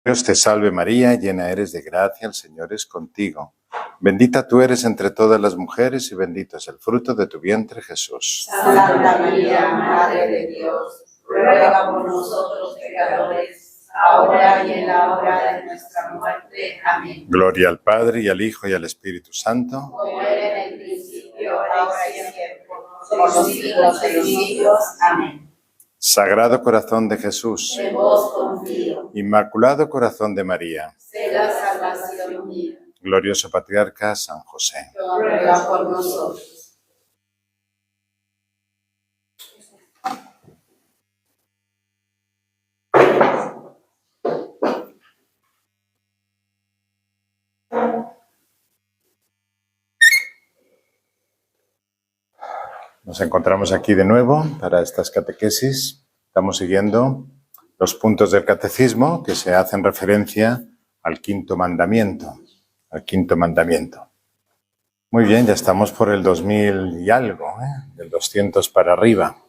Dios te salve María, llena eres de gracia, el Señor es contigo. Bendita tú eres entre todas las mujeres y bendito es el fruto de tu vientre, Jesús. Santa María, Madre de Dios, ruega por nosotros pecadores, ahora y en la hora de nuestra muerte. Amén. Gloria al Padre, y al Hijo, y al Espíritu Santo. Como era en el principio, ahora y siempre, por los siglos de los siglos. Amén. Sagrado corazón de Jesús, En vos confío. Inmaculado corazón de María, Sé la salvación mía. glorioso patriarca San José. Ruega por nosotros. Nos encontramos aquí de nuevo para estas catequesis. Estamos siguiendo los puntos del catecismo que se hacen referencia al quinto mandamiento. Al quinto mandamiento. Muy bien, ya estamos por el 2000 y algo, del 200 para arriba.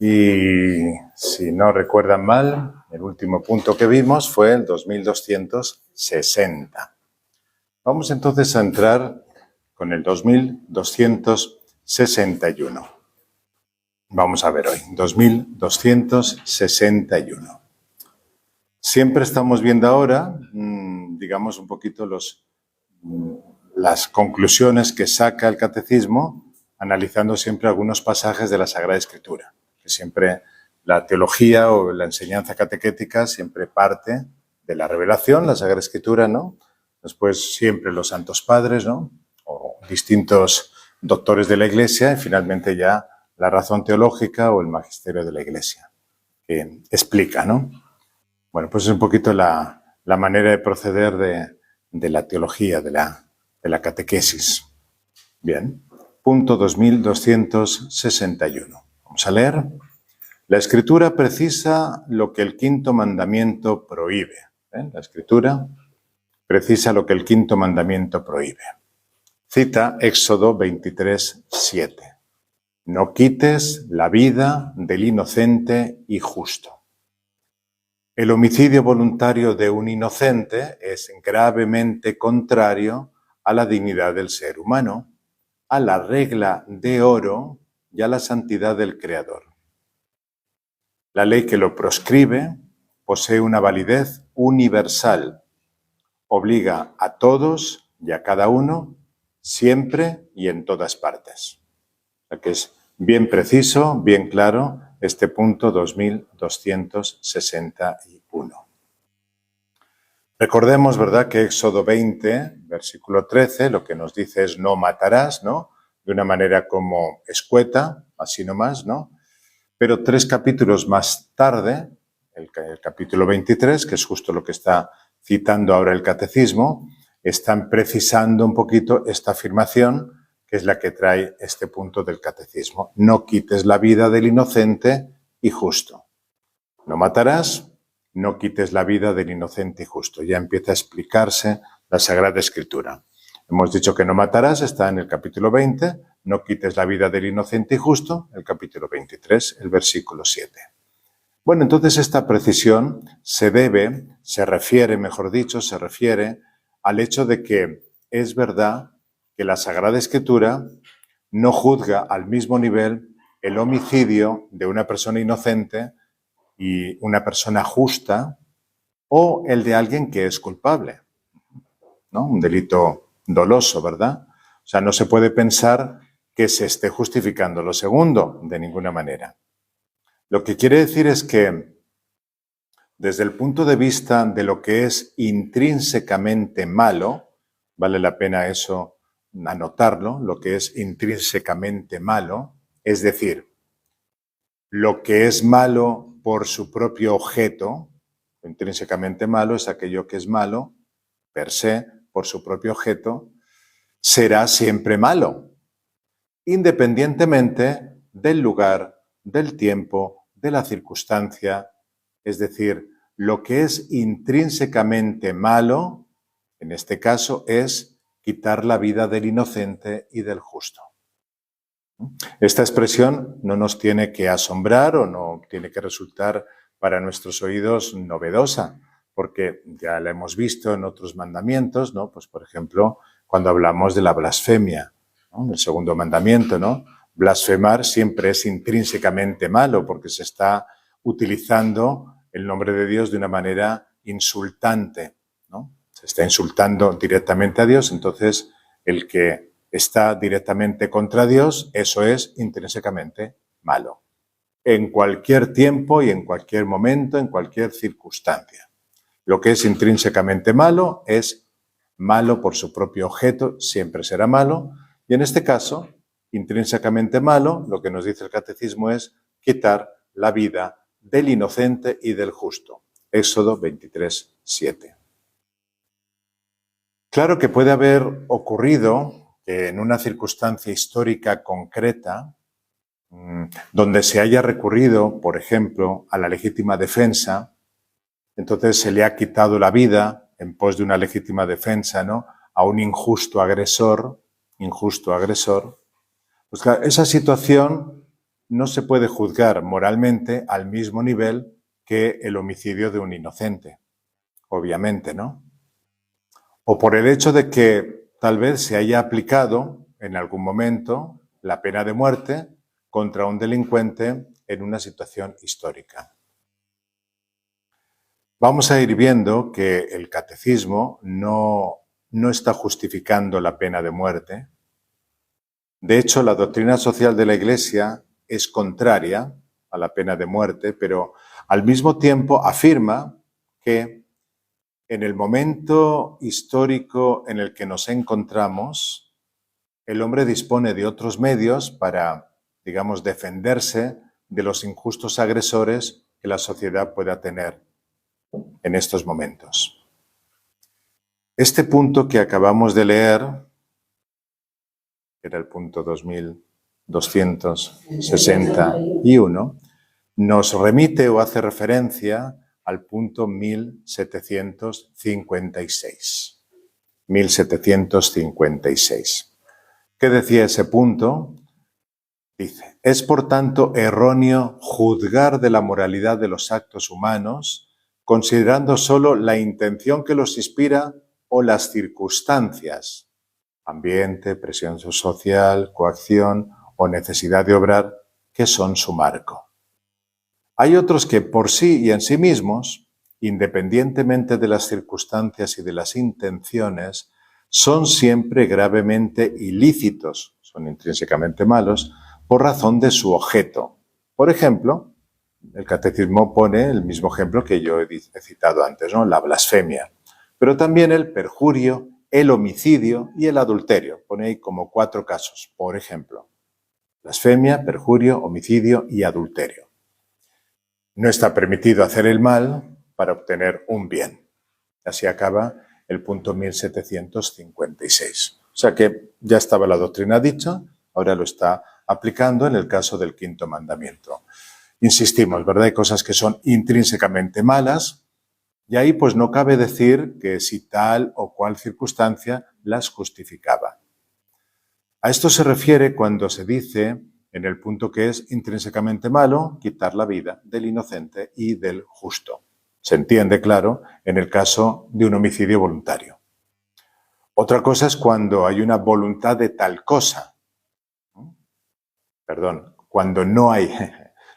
Y si no recuerdan mal, el último punto que vimos fue el 2260. Vamos entonces a entrar con el 2261. Vamos a ver hoy, 2261. Siempre estamos viendo ahora, digamos, un poquito las conclusiones que saca el catecismo, analizando siempre algunos pasajes de la Sagrada Escritura. Que siempre la teología o la enseñanza catequética siempre parte de la revelación, la Sagrada Escritura, ¿no? Después siempre los santos padres, ¿no? O distintos doctores de la Iglesia, y finalmente ya la razón teológica o el magisterio de la Iglesia, que explica, ¿no? Bueno, pues es un poquito la manera de proceder de la teología, de la catequesis. Bien, punto 2261. Vamos a leer. La Escritura precisa lo que el quinto mandamiento prohíbe. La Escritura precisa lo que el quinto mandamiento prohíbe. Cita Éxodo 23:7. No quites la vida del inocente y justo. El homicidio voluntario de un inocente es gravemente contrario a la dignidad del ser humano, a la regla de oro y a la santidad del Creador. La ley que lo proscribe posee una validez universal. Obliga a todos y a cada uno, siempre y en todas partes. O sea que es bien preciso, bien claro, este punto 2261. Recordemos, ¿verdad?, que Éxodo 20, versículo 13, lo que nos dice es no matarás, ¿no? De una manera como escueta, así nomás, ¿no? Pero 3 capítulos más tarde, el capítulo 23, que es justo lo que está citando ahora el catecismo, están precisando un poquito esta afirmación, que es la que trae este punto del catecismo. No quites la vida del inocente y justo. No matarás, no quites la vida del inocente y justo. Ya empieza a explicarse la Sagrada Escritura. Hemos dicho que no matarás, está en el capítulo 20, no quites la vida del inocente y justo, el capítulo 23, el versículo 7. Bueno, entonces esta precisión se refiere al hecho de que es verdad que la Sagrada Escritura no juzga al mismo nivel el homicidio de una persona inocente y una persona justa o el de alguien que es culpable, ¿no? Un delito doloso, ¿verdad? O sea, no se puede pensar que se esté justificando lo segundo, de ninguna manera. Lo que quiere decir es que, desde el punto de vista de lo que es intrínsecamente malo, vale la pena eso anotarlo, lo que es intrínsecamente malo, es decir, lo que es malo por su propio objeto, intrínsecamente malo es aquello que es malo, per se, por su propio objeto, será siempre malo, independientemente del lugar, del tiempo, de la circunstancia. Es decir, lo que es intrínsecamente malo, en este caso, es quitar la vida del inocente y del justo. Esta expresión no nos tiene que asombrar o no tiene que resultar para nuestros oídos novedosa, porque ya la hemos visto en otros mandamientos, ¿no? Pues, por ejemplo, cuando hablamos de la blasfemia, ¿no? En el segundo mandamiento, ¿no? Blasfemar siempre es intrínsecamente malo porque se está utilizando el nombre de Dios de una manera insultante, ¿no? Se está insultando directamente a Dios, entonces el que está directamente contra Dios, eso es intrínsecamente malo. En cualquier tiempo y en cualquier momento, en cualquier circunstancia. Lo que es intrínsecamente malo es malo por su propio objeto, siempre será malo. Y en este caso, intrínsecamente malo, lo que nos dice el catecismo es quitar la vida del inocente y del justo. Éxodo 23, 7. Claro que puede haber ocurrido que en una circunstancia histórica concreta, donde se haya recurrido, por ejemplo, a la legítima defensa, entonces se le ha quitado la vida en pos de una legítima defensa, ¿no? A un injusto agresor. Pues claro, esa situación no se puede juzgar moralmente al mismo nivel que el homicidio de un inocente, obviamente, ¿no? O por el hecho de que tal vez se haya aplicado en algún momento la pena de muerte contra un delincuente en una situación histórica. Vamos a ir viendo que el catecismo no está justificando la pena de muerte. De hecho, la doctrina social de la Iglesia es contraria a la pena de muerte, pero al mismo tiempo afirma que en el momento histórico en el que nos encontramos, el hombre dispone de otros medios para, digamos, defenderse de los injustos agresores que la sociedad pueda tener en estos momentos. Este punto que acabamos de leer, que era el punto 2261, nos remite o hace referencia al punto 1756. 1756. ¿Qué decía ese punto? Dice, es por tanto erróneo juzgar de la moralidad de los actos humanos considerando solo la intención que los inspira o las circunstancias, ambiente, presión social, coacción o necesidad de obrar, que son su marco. Hay otros que por sí y en sí mismos, independientemente de las circunstancias y de las intenciones, son siempre gravemente ilícitos, son intrínsecamente malos, por razón de su objeto. Por ejemplo, el catecismo pone el mismo ejemplo que yo he citado antes, ¿no? La blasfemia, pero también el perjurio, el homicidio y el adulterio. Pone ahí como 4 casos, por ejemplo. Blasfemia, perjurio, homicidio y adulterio. No está permitido hacer el mal para obtener un bien. Así acaba el punto 1756. O sea que ya estaba la doctrina dicha, ahora lo está aplicando en el caso del quinto mandamiento. Insistimos, ¿verdad? Hay cosas que son intrínsecamente malas y ahí pues no cabe decir que si tal o cual circunstancia las justificaba. A esto se refiere cuando se dice en el punto que es intrínsecamente malo quitar la vida del inocente y del justo. Se entiende, claro, en el caso de un homicidio voluntario. Otra cosa es cuando hay una voluntad de tal cosa. Perdón, cuando no hay,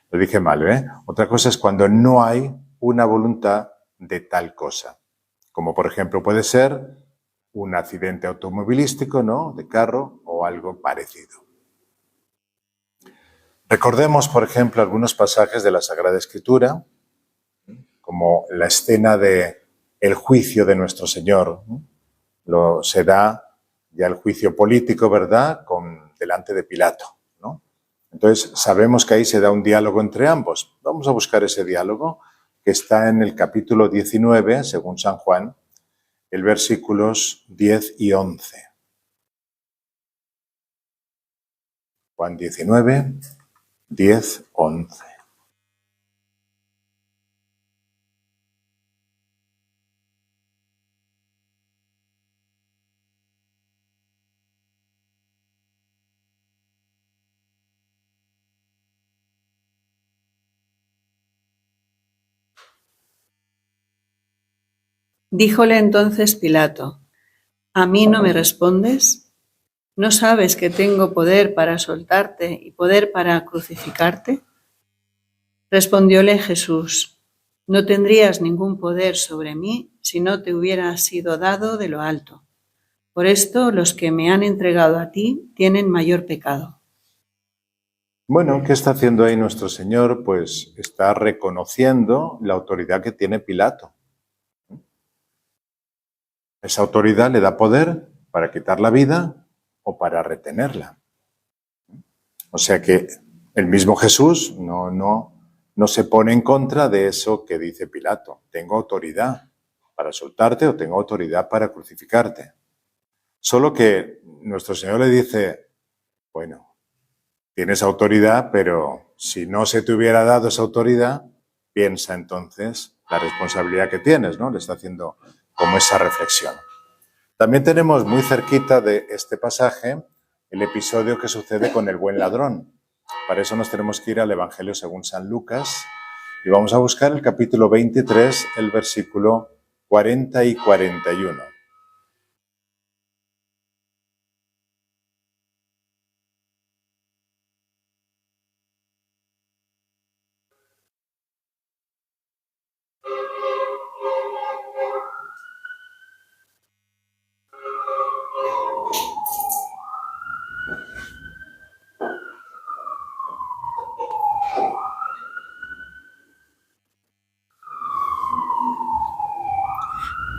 lo dije mal, ¿eh? Otra cosa es cuando no hay una voluntad de tal cosa. Como por ejemplo puede ser un accidente automovilístico, ¿no? De carro o algo parecido. Recordemos, por ejemplo, algunos pasajes de la Sagrada Escritura, como la escena de el juicio de nuestro Señor. Se da ya el juicio político, ¿verdad?, delante de Pilato, ¿no? Entonces, sabemos que ahí se da un diálogo entre ambos. Vamos a buscar ese diálogo que está en el capítulo 19, según San Juan, el versículos 10 y 11. Juan 19, 10, 11. Díjole entonces Pilato: ¿A mí no me respondes? ¿No sabes que tengo poder para soltarte y poder para crucificarte? Respondióle Jesús: No tendrías ningún poder sobre mí si no te hubiera sido dado de lo alto. Por esto los que me han entregado a ti tienen mayor pecado. Bueno, ¿qué está haciendo ahí nuestro Señor? Pues está reconociendo la autoridad que tiene Pilato. Esa autoridad le da poder para quitar la vida o para retenerla. O sea que el mismo Jesús no se pone en contra de eso que dice Pilato. Tengo autoridad para soltarte o tengo autoridad para crucificarte. Solo que nuestro Señor le dice, bueno, tienes autoridad, pero si no se te hubiera dado esa autoridad, piensa entonces la responsabilidad que tienes, ¿no? Le está haciendo como esa reflexión. También tenemos muy cerquita de este pasaje el episodio que sucede con el buen ladrón. Para eso nos tenemos que ir al Evangelio según San Lucas y vamos a buscar el capítulo 23, el versículo 40 y 41.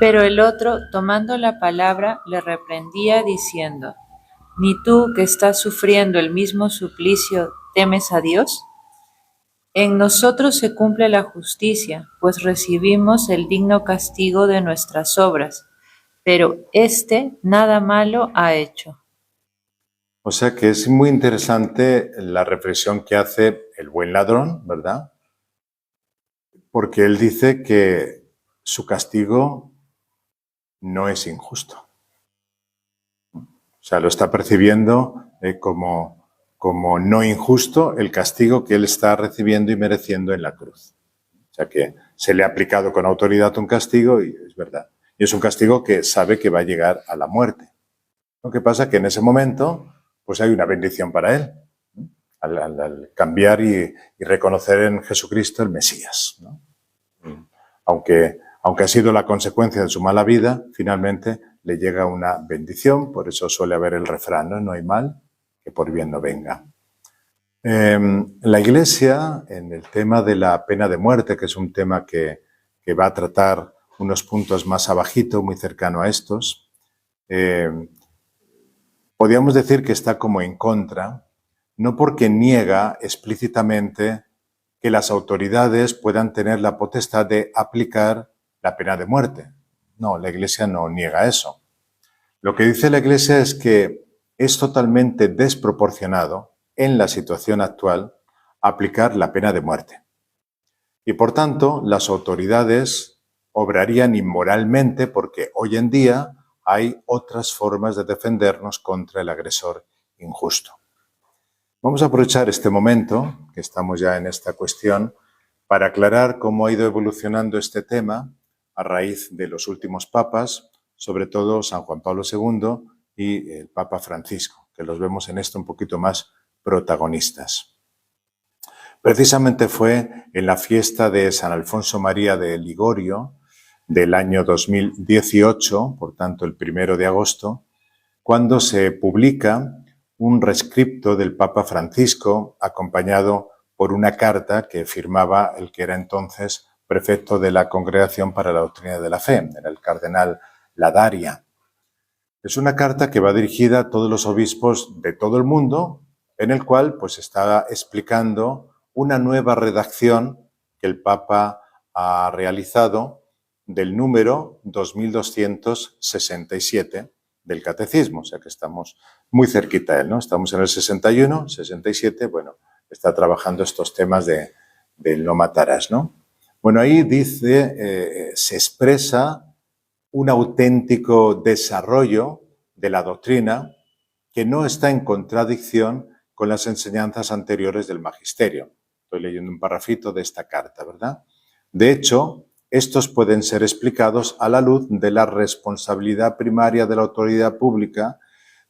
Pero el otro, tomando la palabra, le reprendía diciendo: ¿Ni tú, que estás sufriendo el mismo suplicio, temes a Dios? En nosotros se cumple la justicia, pues recibimos el digno castigo de nuestras obras, pero éste nada malo ha hecho. O sea que es muy interesante la reflexión que hace el buen ladrón, ¿verdad? Porque él dice que su castigo no es injusto. O sea, lo está percibiendo como no injusto el castigo que él está recibiendo y mereciendo en la cruz. O sea, que se le ha aplicado con autoridad un castigo y es verdad. Y es un castigo que sabe que va a llegar a la muerte. Lo que pasa es que en ese momento pues hay una bendición para él, ¿no? Al cambiar y reconocer en Jesucristo el Mesías, ¿no? Aunque ha sido la consecuencia de su mala vida, finalmente le llega una bendición, por eso suele haber el refrán, ¿no? No hay mal que por bien no venga. La Iglesia, en el tema de la pena de muerte, que es un tema que va a tratar unos puntos más abajito, muy cercano a estos, podríamos decir que está como en contra, no porque niega explícitamente que las autoridades puedan tener la potestad de aplicar la pena de muerte. No, la Iglesia no niega eso. Lo que dice la Iglesia es que es totalmente desproporcionado en la situación actual aplicar la pena de muerte. Y por tanto, las autoridades obrarían inmoralmente porque hoy en día hay otras formas de defendernos contra el agresor injusto. Vamos a aprovechar este momento, que estamos ya en esta cuestión, para aclarar cómo ha ido evolucionando este tema a raíz de los últimos papas, sobre todo San Juan Pablo II y el Papa Francisco, que los vemos en esto un poquito más protagonistas. Precisamente fue en la fiesta de San Alfonso María de Ligorio del año 2018, por tanto el 1 de agosto, cuando se publica un rescripto del Papa Francisco acompañado por una carta que firmaba el que era entonces prefecto de la Congregación para la Doctrina de la Fe, era el cardenal Ladaria. Es una carta que va dirigida a todos los obispos de todo el mundo, en el cual pues está explicando una nueva redacción que el Papa ha realizado del número 2267 del Catecismo, o sea que estamos muy cerquita de él, ¿no? Estamos en el 61, 67, bueno, está trabajando estos temas del no matarás, ¿no? Bueno, ahí dice, se expresa un auténtico desarrollo de la doctrina que no está en contradicción con las enseñanzas anteriores del magisterio. Estoy leyendo un parrafito de esta carta, ¿verdad? De hecho, estos pueden ser explicados a la luz de la responsabilidad primaria de la autoridad pública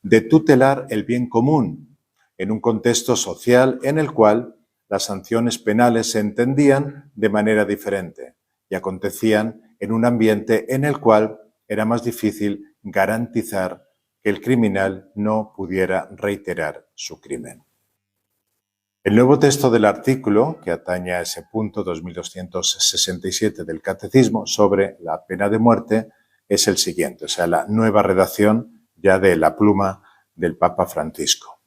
de tutelar el bien común en un contexto social en el cual las sanciones penales se entendían de manera diferente y acontecían en un ambiente en el cual era más difícil garantizar que el criminal no pudiera reiterar su crimen. El nuevo texto del artículo, que atañe a ese punto 2267 del Catecismo sobre la pena de muerte, es el siguiente, o sea, la nueva redacción ya de la pluma del Papa Francisco.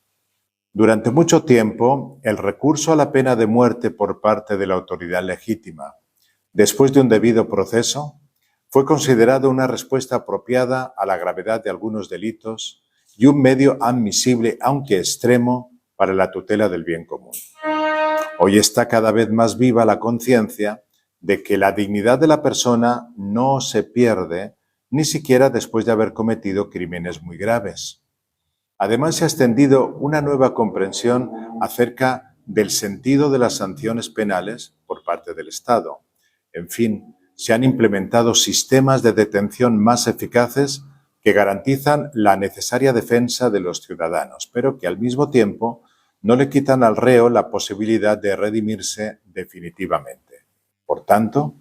Durante mucho tiempo, el recurso a la pena de muerte por parte de la autoridad legítima, después de un debido proceso, fue considerado una respuesta apropiada a la gravedad de algunos delitos y un medio admisible, aunque extremo, para la tutela del bien común. Hoy está cada vez más viva la conciencia de que la dignidad de la persona no se pierde ni siquiera después de haber cometido crímenes muy graves. Además, se ha extendido una nueva comprensión acerca del sentido de las sanciones penales por parte del Estado. En fin, se han implementado sistemas de detención más eficaces que garantizan la necesaria defensa de los ciudadanos, pero que al mismo tiempo no le quitan al reo la posibilidad de redimirse definitivamente. Por tanto,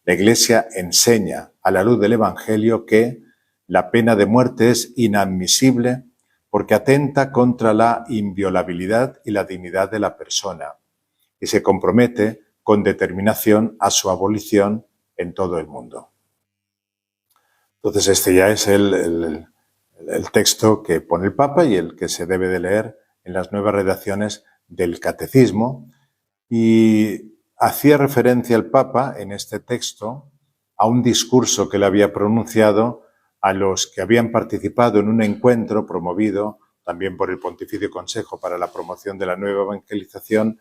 la Iglesia enseña a la luz del Evangelio que la pena de muerte es inadmisible porque atenta contra la inviolabilidad y la dignidad de la persona y se compromete con determinación a su abolición en todo el mundo. Entonces, este ya es el texto que pone el Papa y el que se debe de leer en las nuevas redacciones del Catecismo, y hacía referencia el Papa en este texto a un discurso que le había pronunciado a los que habían participado en un encuentro promovido también por el Pontificio Consejo para la Promoción de la Nueva Evangelización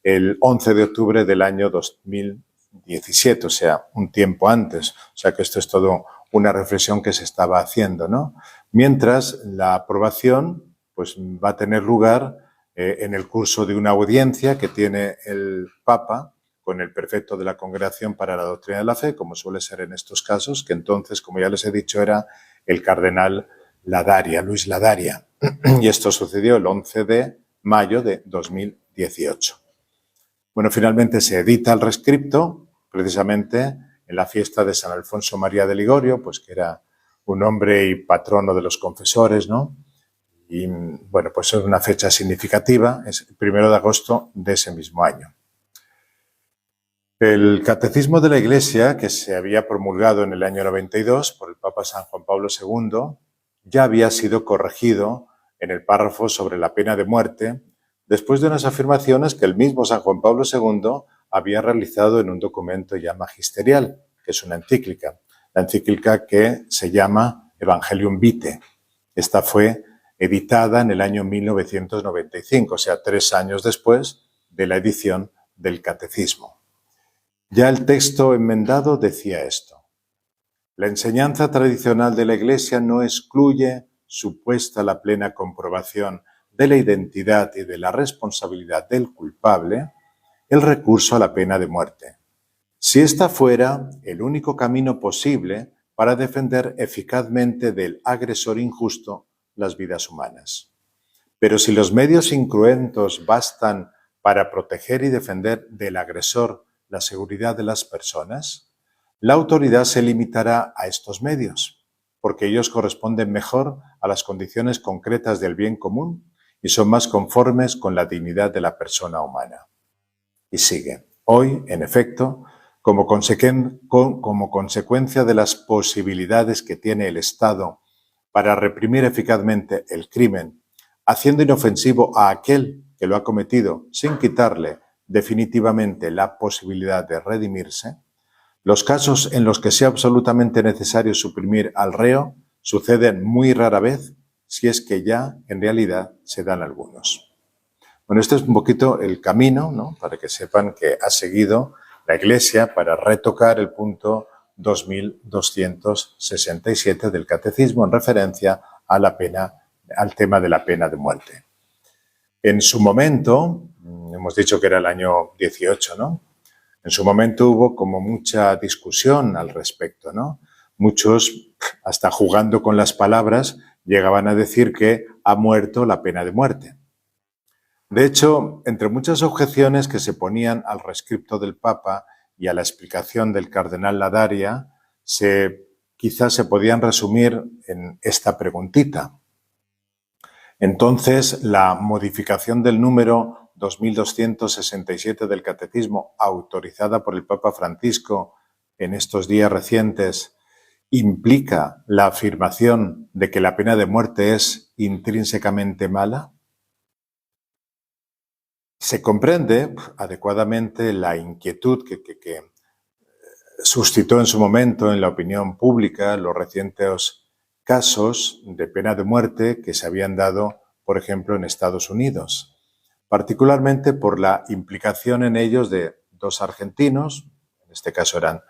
el 11 de octubre del año 2017, o sea, un tiempo antes. O sea que esto es todo una reflexión que se estaba haciendo, ¿no? Mientras la aprobación pues va a tener lugar en el curso de una audiencia que tiene el Papa con el prefecto de la Congregación para la Doctrina de la Fe, como suele ser en estos casos, que entonces, como ya les he dicho, era el cardenal Ladaria, Luis Ladaria. Y esto sucedió el 11 de mayo de 2018. Bueno, finalmente se edita el rescripto, precisamente en la fiesta de San Alfonso María de Ligorio, pues que era un hombre y patrono de los confesores, ¿no? Y bueno, pues es una fecha significativa, es el 1 de agosto de ese mismo año. El Catecismo de la Iglesia, que se había promulgado en el año 92 por el Papa San Juan Pablo II, ya había sido corregido en el párrafo sobre la pena de muerte, después de unas afirmaciones que el mismo San Juan Pablo II había realizado en un documento ya magisterial, que es una encíclica, la encíclica que se llama Evangelium Vitae. Esta fue editada en el año 1995, o sea, 3 años después de la edición del Catecismo. Ya el texto enmendado decía esto: la enseñanza tradicional de la Iglesia no excluye, supuesta la plena comprobación de la identidad y de la responsabilidad del culpable, el recurso a la pena de muerte, si ésta fuera el único camino posible para defender eficazmente del agresor injusto las vidas humanas. Pero si los medios incruentos bastan para proteger y defender del agresor la seguridad de las personas, la autoridad se limitará a estos medios, porque ellos corresponden mejor a las condiciones concretas del bien común y son más conformes con la dignidad de la persona humana. Y sigue: hoy, en efecto, como consecuencia de las posibilidades que tiene el Estado para reprimir eficazmente el crimen, haciendo inofensivo a aquel que lo ha cometido sin quitarle definitivamente la posibilidad de redimirse, los casos en los que sea absolutamente necesario suprimir al reo suceden muy rara vez, si es que ya en realidad se dan algunos. Bueno, este es un poquito el camino, ¿no?, para que sepan que ha seguido la Iglesia para retocar el punto 2267 del Catecismo en referencia a la pena, al tema de la pena de muerte. En su momento, hemos dicho que era el año 18, ¿no?, En su momento hubo como mucha discusión al respecto, ¿no? Muchos, hasta jugando con las palabras, llegaban a decir que ha muerto la pena de muerte. De hecho, entre muchas objeciones que se ponían al rescripto del Papa y a la explicación del cardenal Ladaria, quizás se podían resumir en esta preguntita. Entonces, la modificación del número 2267 del Catecismo, autorizada por el Papa Francisco en estos días recientes, ¿implica la afirmación de que la pena de muerte es intrínsecamente mala? Se comprende adecuadamente la inquietud que suscitó en su momento en la opinión pública los recientes casos de pena de muerte que se habían dado, por ejemplo, en Estados Unidos, particularmente por la implicación en ellos de 2 argentinos, en este caso eran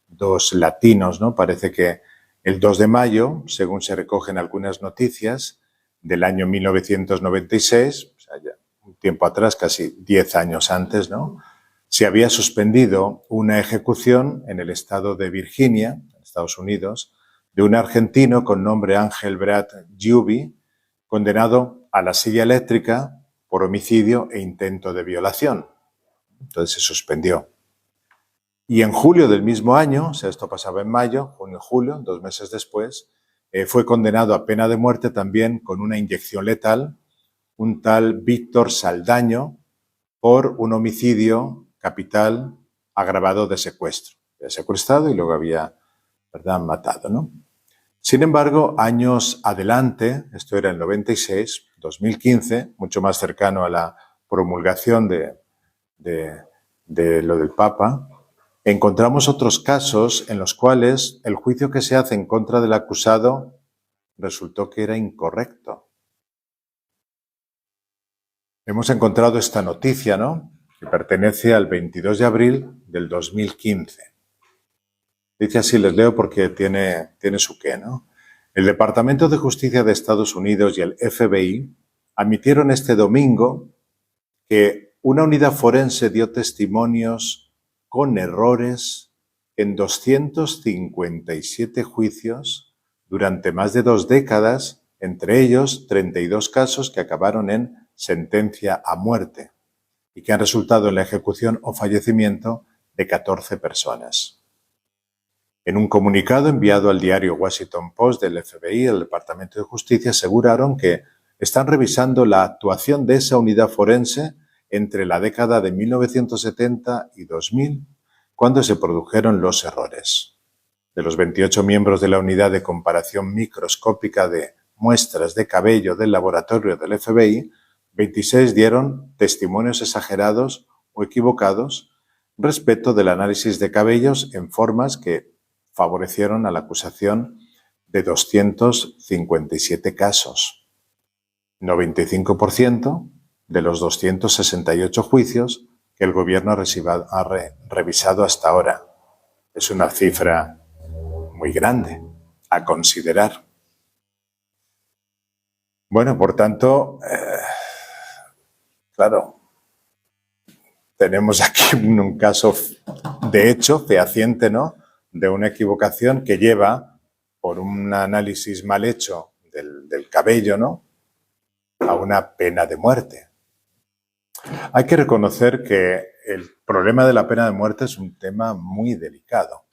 2 latinos, ¿no? Parece que el 2 de mayo, según se recogen algunas noticias, del año 1996, o sea, ya un tiempo atrás, casi 10 años antes, ¿no?, se había suspendido una ejecución en el estado de Virginia, en Estados Unidos, de un argentino con nombre Ángel Brad Giubi, condenado a la silla eléctrica por homicidio e intento de violación. Entonces se suspendió. Y en julio del mismo año, o sea, esto pasaba en mayo, junio, julio, 2 meses después, fue condenado a pena de muerte también con una inyección letal, un tal Víctor Saldaño, por un homicidio capital agravado de secuestro. Había secuestrado y luego había, ¿verdad?, matado, ¿no? Sin embargo, años adelante, esto era el 96, 2015, mucho más cercano a la promulgación de lo del Papa, encontramos otros casos en los cuales el juicio que se hace en contra del acusado resultó que era incorrecto. Hemos encontrado esta noticia, ¿no?, que pertenece al 22 de abril del 2015. Dice así, les leo porque tiene su qué, ¿no? El Departamento de Justicia de Estados Unidos y el FBI admitieron este domingo que una unidad forense dio testimonios con errores en 257 juicios durante más de 2 décadas, entre ellos 32 casos que acabaron en sentencia a muerte y que han resultado en la ejecución o fallecimiento de 14 personas. En un comunicado enviado al diario Washington Post del FBI, el Departamento de Justicia aseguraron que están revisando la actuación de esa unidad forense entre la década de 1970 y 2000, cuando se produjeron los errores. De los 28 miembros de la unidad de comparación microscópica de muestras de cabello del laboratorio del FBI, 26 dieron testimonios exagerados o equivocados respecto del análisis de cabellos en formas que favorecieron a la acusación de 257 casos. 95% de los 268 juicios que el gobierno ha revisado hasta ahora. Es una cifra muy grande a considerar. Bueno, por tanto, claro, tenemos aquí un caso, de hecho, fehaciente, ¿no?, de una equivocación que lleva, por un análisis mal hecho del cabello, ¿no?, a una pena de muerte. Hay que reconocer que el problema de la pena de muerte es un tema muy delicado.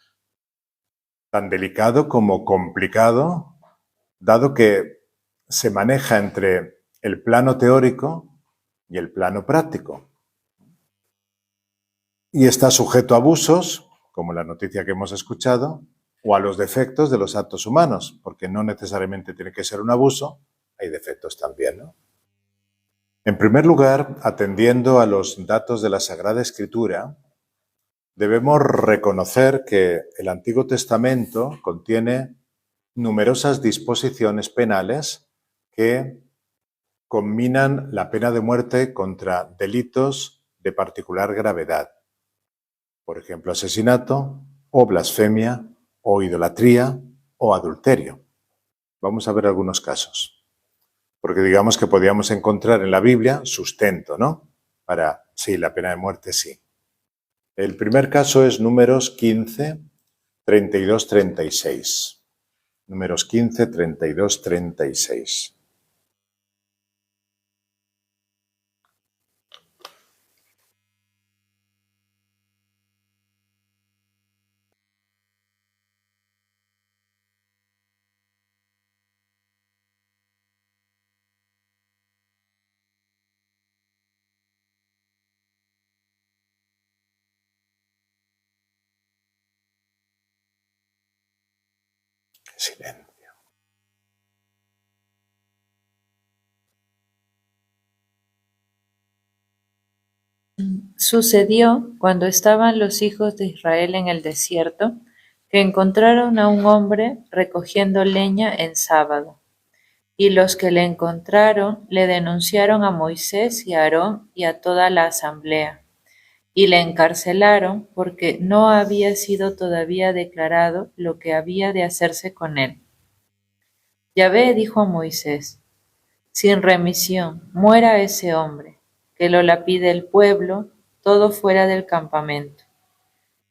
Tan delicado como complicado, dado que se maneja entre el plano teórico y el plano práctico. Y está sujeto a abusos, como la noticia que hemos escuchado, o a los defectos de los actos humanos, porque no necesariamente tiene que ser un abuso, hay defectos también, ¿no? En primer lugar, atendiendo a los datos de la Sagrada Escritura, debemos reconocer que el Antiguo Testamento contiene numerosas disposiciones penales que combinan la pena de muerte contra delitos de particular gravedad. Por ejemplo, asesinato, o blasfemia, o idolatría, o adulterio. Vamos a ver algunos casos. Porque digamos que podríamos encontrar en la Biblia sustento, ¿no?, para, sí, la pena de muerte, sí. El primer caso es Números 15, 32, 36. Números 15, 32, 36. Silencio. Sucedió cuando estaban los hijos de Israel en el desierto, que encontraron a un hombre recogiendo leña en sábado. Y los que le encontraron le denunciaron a Moisés y a Aarón y a toda la asamblea, y le encarcelaron porque no había sido todavía declarado lo que había de hacerse con él. Yahvé dijo a Moisés: sin remisión muera ese hombre, que lo lapide el pueblo, todo fuera del campamento.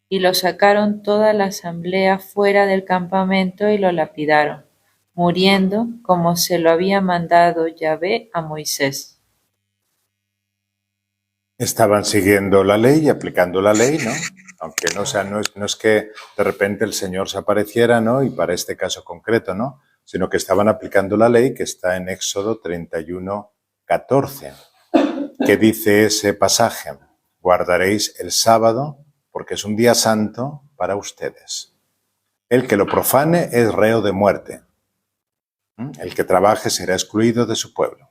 Y lo sacaron toda la asamblea fuera del campamento y lo lapidaron, muriendo como se lo había mandado Yahvé a Moisés. Estaban siguiendo la ley y aplicando la ley, ¿no? Aunque no, no es que de repente el Señor se apareciera, ¿no? Y para este caso concreto, ¿no? Sino que estaban aplicando la ley que está en Éxodo 31, 14, que dice ese pasaje: guardaréis el sábado porque es un día santo para ustedes. El que lo profane es reo de muerte. El que trabaje será excluido de su pueblo.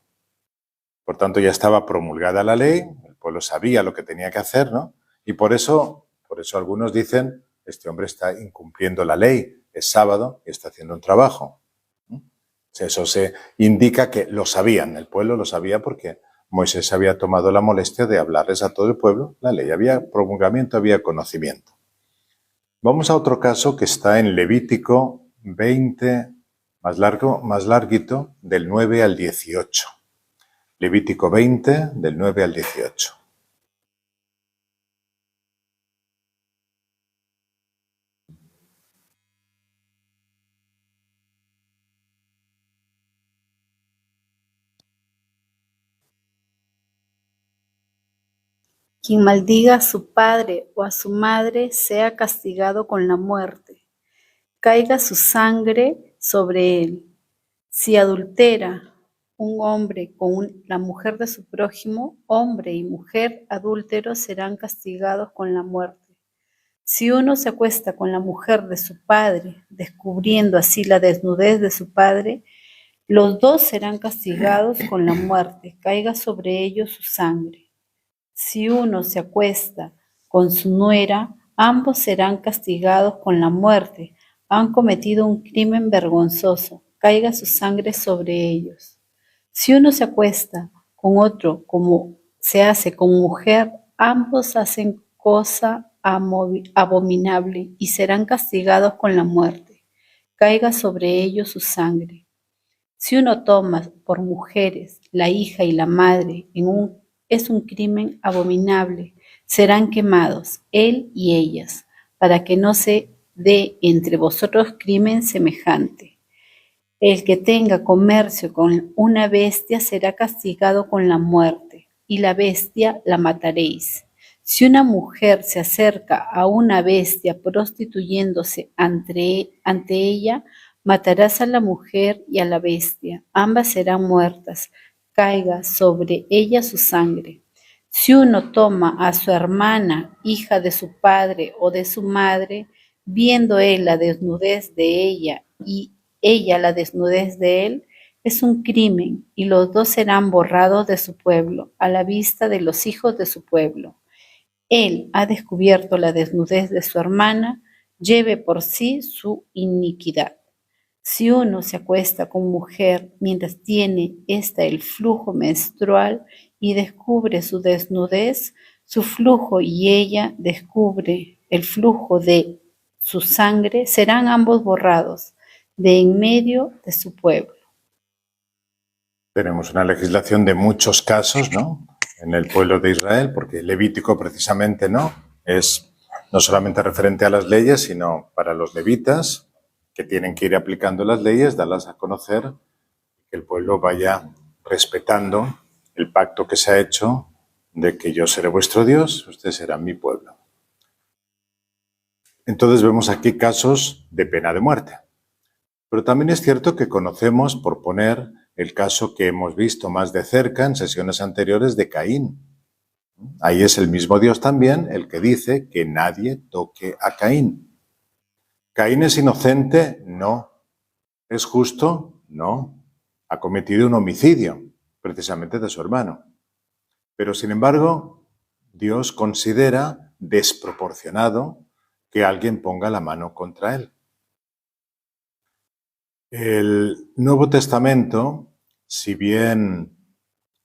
Por tanto, ya estaba promulgada la ley, el pueblo sabía lo que tenía que hacer, ¿no? Y por eso algunos dicen: este hombre está incumpliendo la ley, es sábado y está haciendo un trabajo. Eso se indica que lo sabían, el pueblo lo sabía porque Moisés había tomado la molestia de hablarles a todo el pueblo. La ley, había promulgamiento, había conocimiento. Vamos a otro caso que está en Levítico 20, más larguito, del 9 al 18. Levítico 20, del 9 al 18. Quien maldiga a su padre o a su madre sea castigado con la muerte. Caiga su sangre sobre él. Si adultera un hombre con la mujer de su prójimo, hombre y mujer adúlteros serán castigados con la muerte. Si uno se acuesta con la mujer de su padre, descubriendo así la desnudez de su padre, los dos serán castigados con la muerte. Caiga sobre ellos su sangre. Si uno se acuesta con su nuera, ambos serán castigados con la muerte. Han cometido un crimen vergonzoso. Caiga su sangre sobre ellos. Si uno se acuesta con otro como se hace con mujer, ambos hacen cosa abominable y serán castigados con la muerte. Caiga sobre ellos su sangre. Si uno toma por mujeres la hija y la madre es un crimen abominable. Serán quemados, él y ellas, para que no se dé entre vosotros crimen semejante. El que tenga comercio con una bestia será castigado con la muerte, y la bestia la mataréis. Si una mujer se acerca a una bestia prostituyéndose ante ella, matarás a la mujer y a la bestia. Ambas serán muertas. Caiga sobre ella su sangre. Si uno toma a su hermana, hija de su padre o de su madre, viendo él la desnudez de ella y ella la desnudez de él, es un crimen y los dos serán borrados de su pueblo a la vista de los hijos de su pueblo. Él ha descubierto la desnudez de su hermana, lleve por sí su iniquidad. Si uno se acuesta con mujer mientras tiene ésta el flujo menstrual y descubre su desnudez, su flujo y ella descubre el flujo de su sangre, serán ambos borrados de en medio de su pueblo. Tenemos una legislación de muchos casos, ¿no? En el pueblo de Israel, porque Levítico precisamente, ¿no? Es no solamente referente a las leyes, sino para los levitas, que tienen que ir aplicando las leyes, darlas a conocer, que el pueblo vaya respetando el pacto que se ha hecho de que yo seré vuestro Dios, ustedes serán mi pueblo. Entonces vemos aquí casos de pena de muerte. Pero también es cierto que conocemos, por poner el caso que hemos visto más de cerca en sesiones anteriores de Caín. Ahí es el mismo Dios también el que dice que nadie toque a Caín. ¿Caín es inocente? No. ¿Es justo? No. Ha cometido un homicidio, precisamente de su hermano. Pero sin embargo, Dios considera desproporcionado que alguien ponga la mano contra él. El Nuevo Testamento, si bien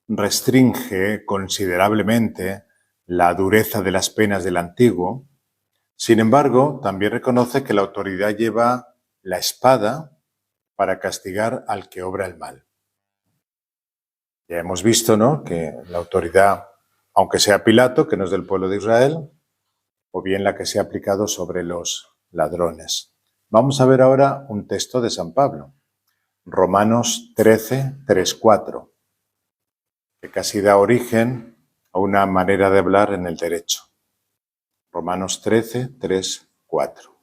restringe considerablemente la dureza de las penas del Antiguo, sin embargo, también reconoce que la autoridad lleva la espada para castigar al que obra el mal. Ya hemos visto, ¿no?, que la autoridad, aunque sea Pilato, que no es del pueblo de Israel, o bien la que se ha aplicado sobre los ladrones. Vamos a ver ahora un texto de San Pablo, Romanos 13, 3, 4, que casi da origen a una manera de hablar en el derecho. Romanos 13, 3, 4.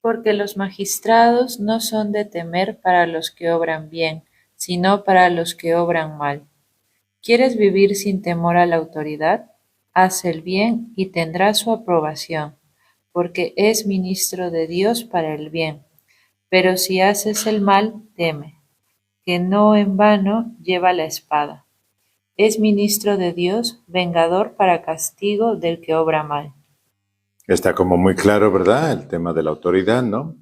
Porque los magistrados no son de temer para los que obran bien, sino para los que obran mal. ¿Quieres vivir sin temor a la autoridad? Haz el bien y tendrás su aprobación, porque es ministro de Dios para el bien. Pero si haces el mal, teme, que no en vano lleva la espada. Es ministro de Dios, vengador para castigo del que obra mal. Está como muy claro, ¿verdad?, el tema de la autoridad, ¿no?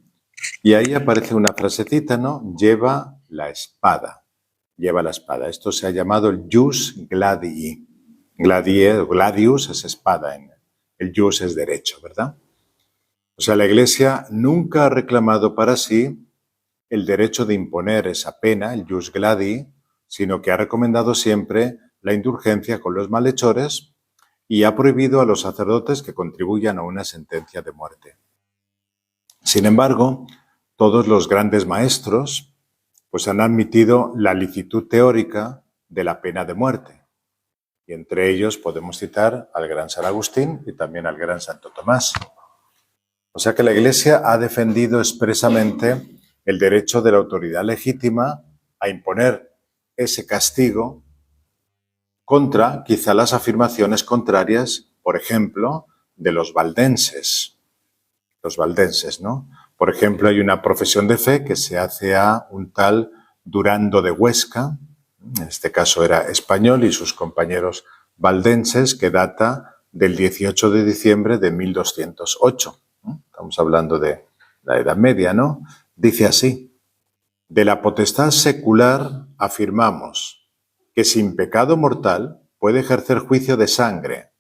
Y ahí aparece una frasecita, ¿no? Lleva la espada. Lleva la espada. Esto se ha llamado el jus gladii. Gladius es espada. El jus es derecho, ¿verdad? O sea, la Iglesia nunca ha reclamado para sí el derecho de imponer esa pena, el jus gladii, sino que ha recomendado siempre la indulgencia con los malhechores y ha prohibido a los sacerdotes que contribuyan a una sentencia de muerte. Sin embargo, todos los grandes maestros pues han admitido la licitud teórica de la pena de muerte. Y entre ellos podemos citar al gran San Agustín y también al gran Santo Tomás. O sea que la Iglesia ha defendido expresamente el derecho de la autoridad legítima a imponer ese castigo contra quizá las afirmaciones contrarias, por ejemplo, de los valdenses. Los valdenses, ¿no? Por ejemplo, hay una profesión de fe que se hace a un tal Durando de Huesca, en este caso era español, y sus compañeros valdenses, que data del 18 de diciembre de 1208. Estamos hablando de la Edad Media, ¿no? Dice así: de la potestad secular afirmamos que sin pecado mortal puede ejercer juicio de sangre,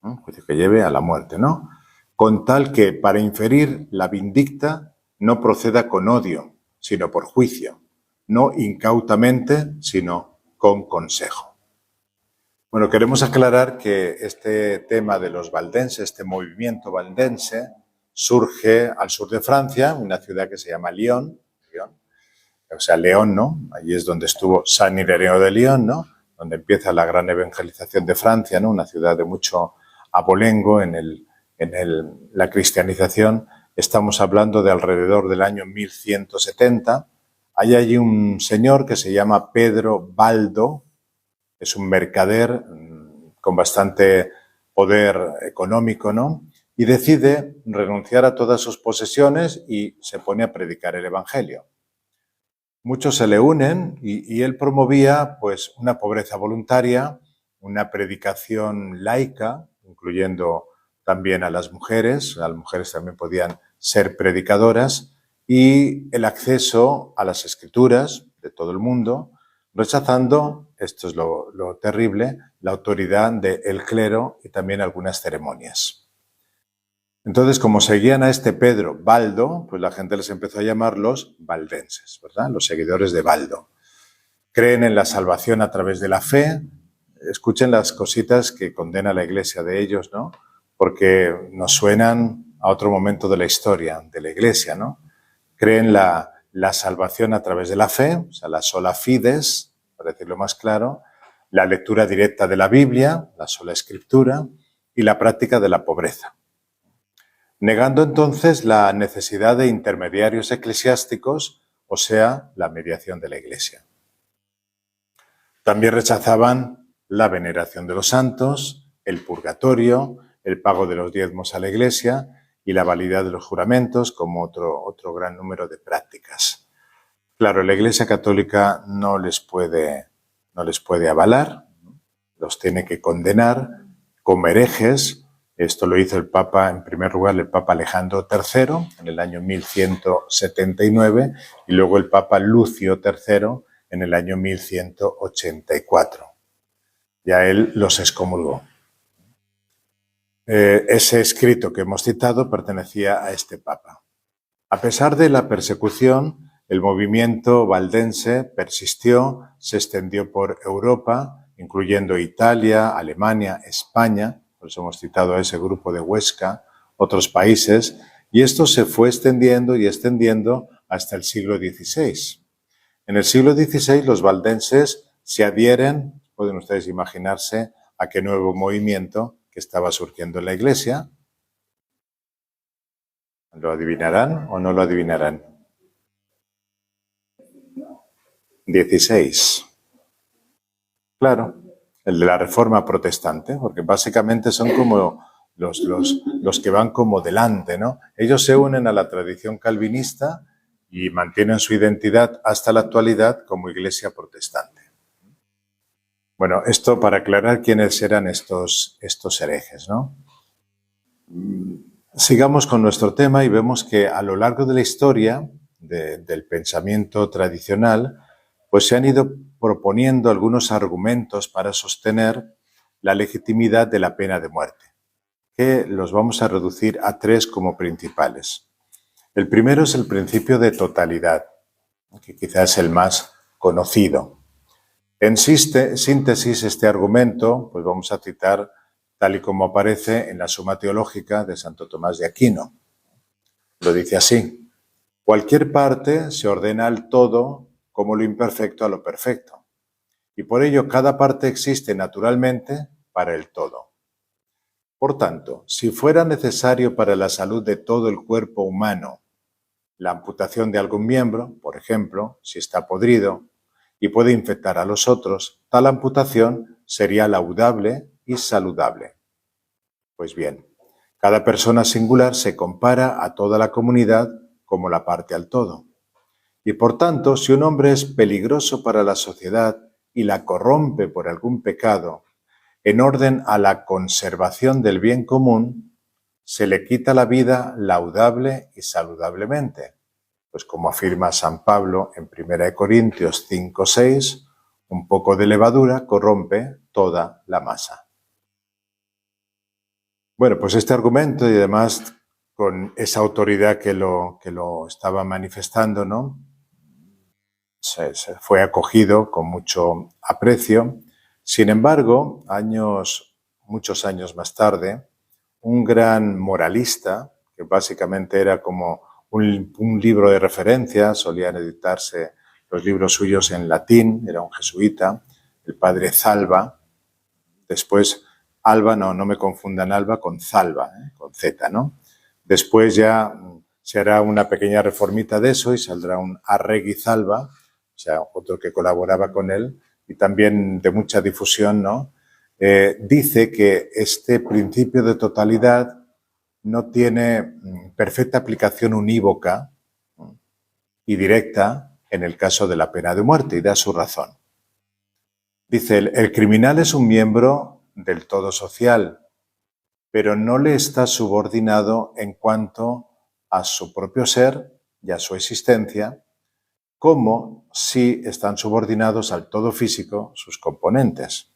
juicio que lleve a la muerte, ¿no?, con tal que para inferir la vindicta no proceda con odio, sino por juicio, no incautamente, sino con consejo. Bueno, queremos aclarar que este tema de los valdenses, este movimiento valdense, surge al sur de Francia, una ciudad que se llama Lyon, o sea, León, ¿no? Allí es donde estuvo San Ireneo de Lyon, ¿no?, donde empieza la gran evangelización de Francia, ¿no?, una ciudad de mucho abolengo en la cristianización. Estamos hablando de alrededor del año 1170. Hay allí un señor que se llama Pedro Baldo, es un mercader con bastante poder económico, ¿no?, y decide renunciar a todas sus posesiones y se pone a predicar el Evangelio. Muchos se le unen y él promovía pues una pobreza voluntaria, una predicación laica, incluyendo también a las mujeres también podían ser predicadoras, y el acceso a las escrituras de todo el mundo, rechazando, esto es lo terrible, la autoridad del clero y también algunas ceremonias. Entonces, como seguían a este Pedro Baldo, pues la gente les empezó a llamar los valdenses, ¿verdad? Los seguidores de Baldo. Creen en la salvación a través de la fe. Escuchen las cositas que condena la Iglesia de ellos, ¿no? Porque nos suenan a otro momento de la historia de la Iglesia, ¿no? Creen la salvación a través de la fe, o sea, la sola fides, para decirlo más claro, la lectura directa de la Biblia, la sola escritura, y la práctica de la pobreza. Negando entonces la necesidad de intermediarios eclesiásticos, o sea, la mediación de la Iglesia. También rechazaban la veneración de los santos, el purgatorio, el pago de los diezmos a la Iglesia y la validez de los juramentos como otro gran número de prácticas. Claro, la Iglesia Católica no les puede avalar, los tiene que condenar como herejes. Esto lo hizo el Papa, en primer lugar, el Papa Alejandro III en el año 1179 y luego el Papa Lucio III en el año 1184. Ya él los excomulgó. Ese escrito que hemos citado pertenecía a este Papa. A pesar de la persecución, el movimiento valdense persistió, se extendió por Europa, incluyendo Italia, Alemania, España, por eso hemos citado a ese grupo de Huesca, otros países, y esto se fue extendiendo y extendiendo hasta el siglo XVI. En el siglo XVI los valdenses se adhieren, pueden ustedes imaginarse, a qué nuevo movimiento que estaba surgiendo en la Iglesia. ¿Lo adivinarán o no lo adivinarán? 16. Claro, el de la Reforma Protestante, porque básicamente son como los que van como delante, ¿no? Ellos se unen a la tradición calvinista y mantienen su identidad hasta la actualidad como Iglesia protestante. Bueno, esto para aclarar quiénes eran estos herejes, ¿no? Sigamos con nuestro tema y vemos que a lo largo de la historia del pensamiento tradicional, pues se han ido proponiendo algunos argumentos para sostener la legitimidad de la pena de muerte, que los vamos a reducir a 3 como principales. El primero es el principio de totalidad, que quizás es el más conocido. En síntesis, este argumento, pues vamos a citar tal y como aparece en la Suma Teológica de Santo Tomás de Aquino. Lo dice así: cualquier parte se ordena al todo como lo imperfecto a lo perfecto, y por ello cada parte existe naturalmente para el todo. Por tanto, si fuera necesario para la salud de todo el cuerpo humano la amputación de algún miembro, por ejemplo, si está podrido y puede infectar a los otros, tal amputación sería laudable y saludable. Pues bien, cada persona singular se compara a toda la comunidad como la parte al todo. Y por tanto, si un hombre es peligroso para la sociedad y la corrompe por algún pecado, en orden a la conservación del bien común, se le quita la vida laudable y saludablemente. Pues como afirma San Pablo en 1 Corintios 5:6, un poco de levadura corrompe toda la masa. Bueno, pues este argumento, y además con esa autoridad que lo estaba manifestando, ¿no? Se fue acogido con mucho aprecio. Sin embargo, muchos años más tarde, un gran moralista, que básicamente era como un libro de referencia, solían editarse los libros suyos en latín, era un jesuita, el padre Zalba. Después, Alba, no me confundan Alba con Zalba, con Z, ¿no? Después ya se hará una pequeña reformita de eso y saldrá un Arregui Zalba, o sea, otro que colaboraba con él y también de mucha difusión, ¿no? Dice que este principio de totalidad no tiene perfecta aplicación unívoca y directa en el caso de la pena de muerte, y da su razón. Dice, el criminal es un miembro del todo social, pero no le está subordinado en cuanto a su propio ser y a su existencia, como si están subordinados al todo físico sus componentes.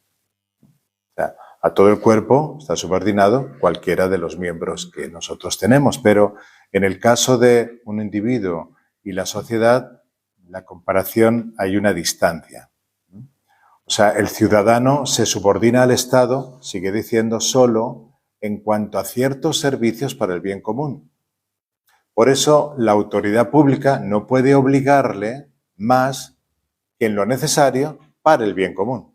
O sea, a todo el cuerpo está subordinado cualquiera de los miembros que nosotros tenemos, pero en el caso de un individuo y la sociedad, la comparación hay una distancia. O sea, el ciudadano se subordina al Estado, sigue diciendo, solo en cuanto a ciertos servicios para el bien común. Por eso, la autoridad pública no puede obligarle más que en lo necesario para el bien común.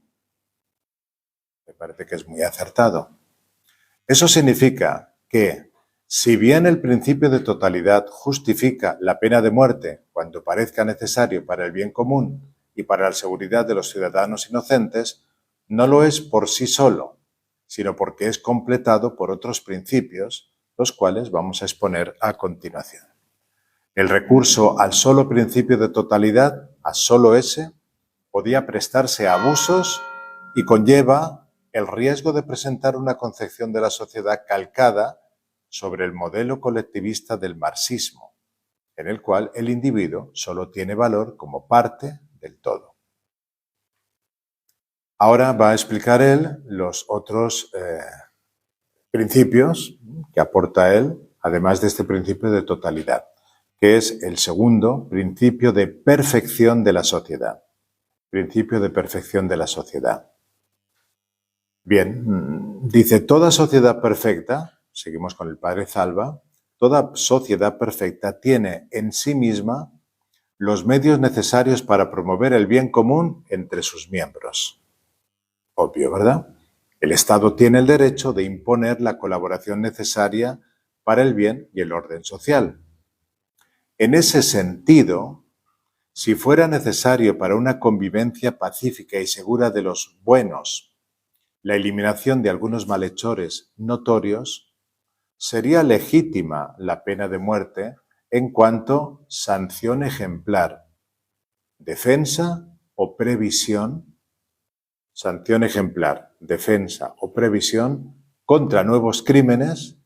Me parece que es muy acertado. Eso significa que, si bien el principio de totalidad justifica la pena de muerte cuando parezca necesario para el bien común y para la seguridad de los ciudadanos inocentes, no lo es por sí solo, sino porque es completado por otros principios, los cuales vamos a exponer a continuación. El recurso al solo principio de totalidad, a solo ese, podía prestarse a abusos y conlleva el riesgo de presentar una concepción de la sociedad calcada sobre el modelo colectivista del marxismo, en el cual el individuo solo tiene valor como parte del todo. Ahora va a explicar él los otros principios que aporta él, además de este principio de totalidad, que es el segundo principio de perfección de la sociedad. Principio de perfección de la sociedad. Bien, dice, toda sociedad perfecta, seguimos con el padre Zalba, toda sociedad perfecta tiene en sí misma los medios necesarios para promover el bien común entre sus miembros. Obvio, ¿verdad? El Estado tiene el derecho de imponer la colaboración necesaria para el bien y el orden social. En ese sentido, si fuera necesario para una convivencia pacífica y segura de los buenos la eliminación de algunos malhechores notorios, sería legítima la pena de muerte en cuanto sanción ejemplar, defensa o previsión, sanción ejemplar, defensa o previsión contra nuevos crímenes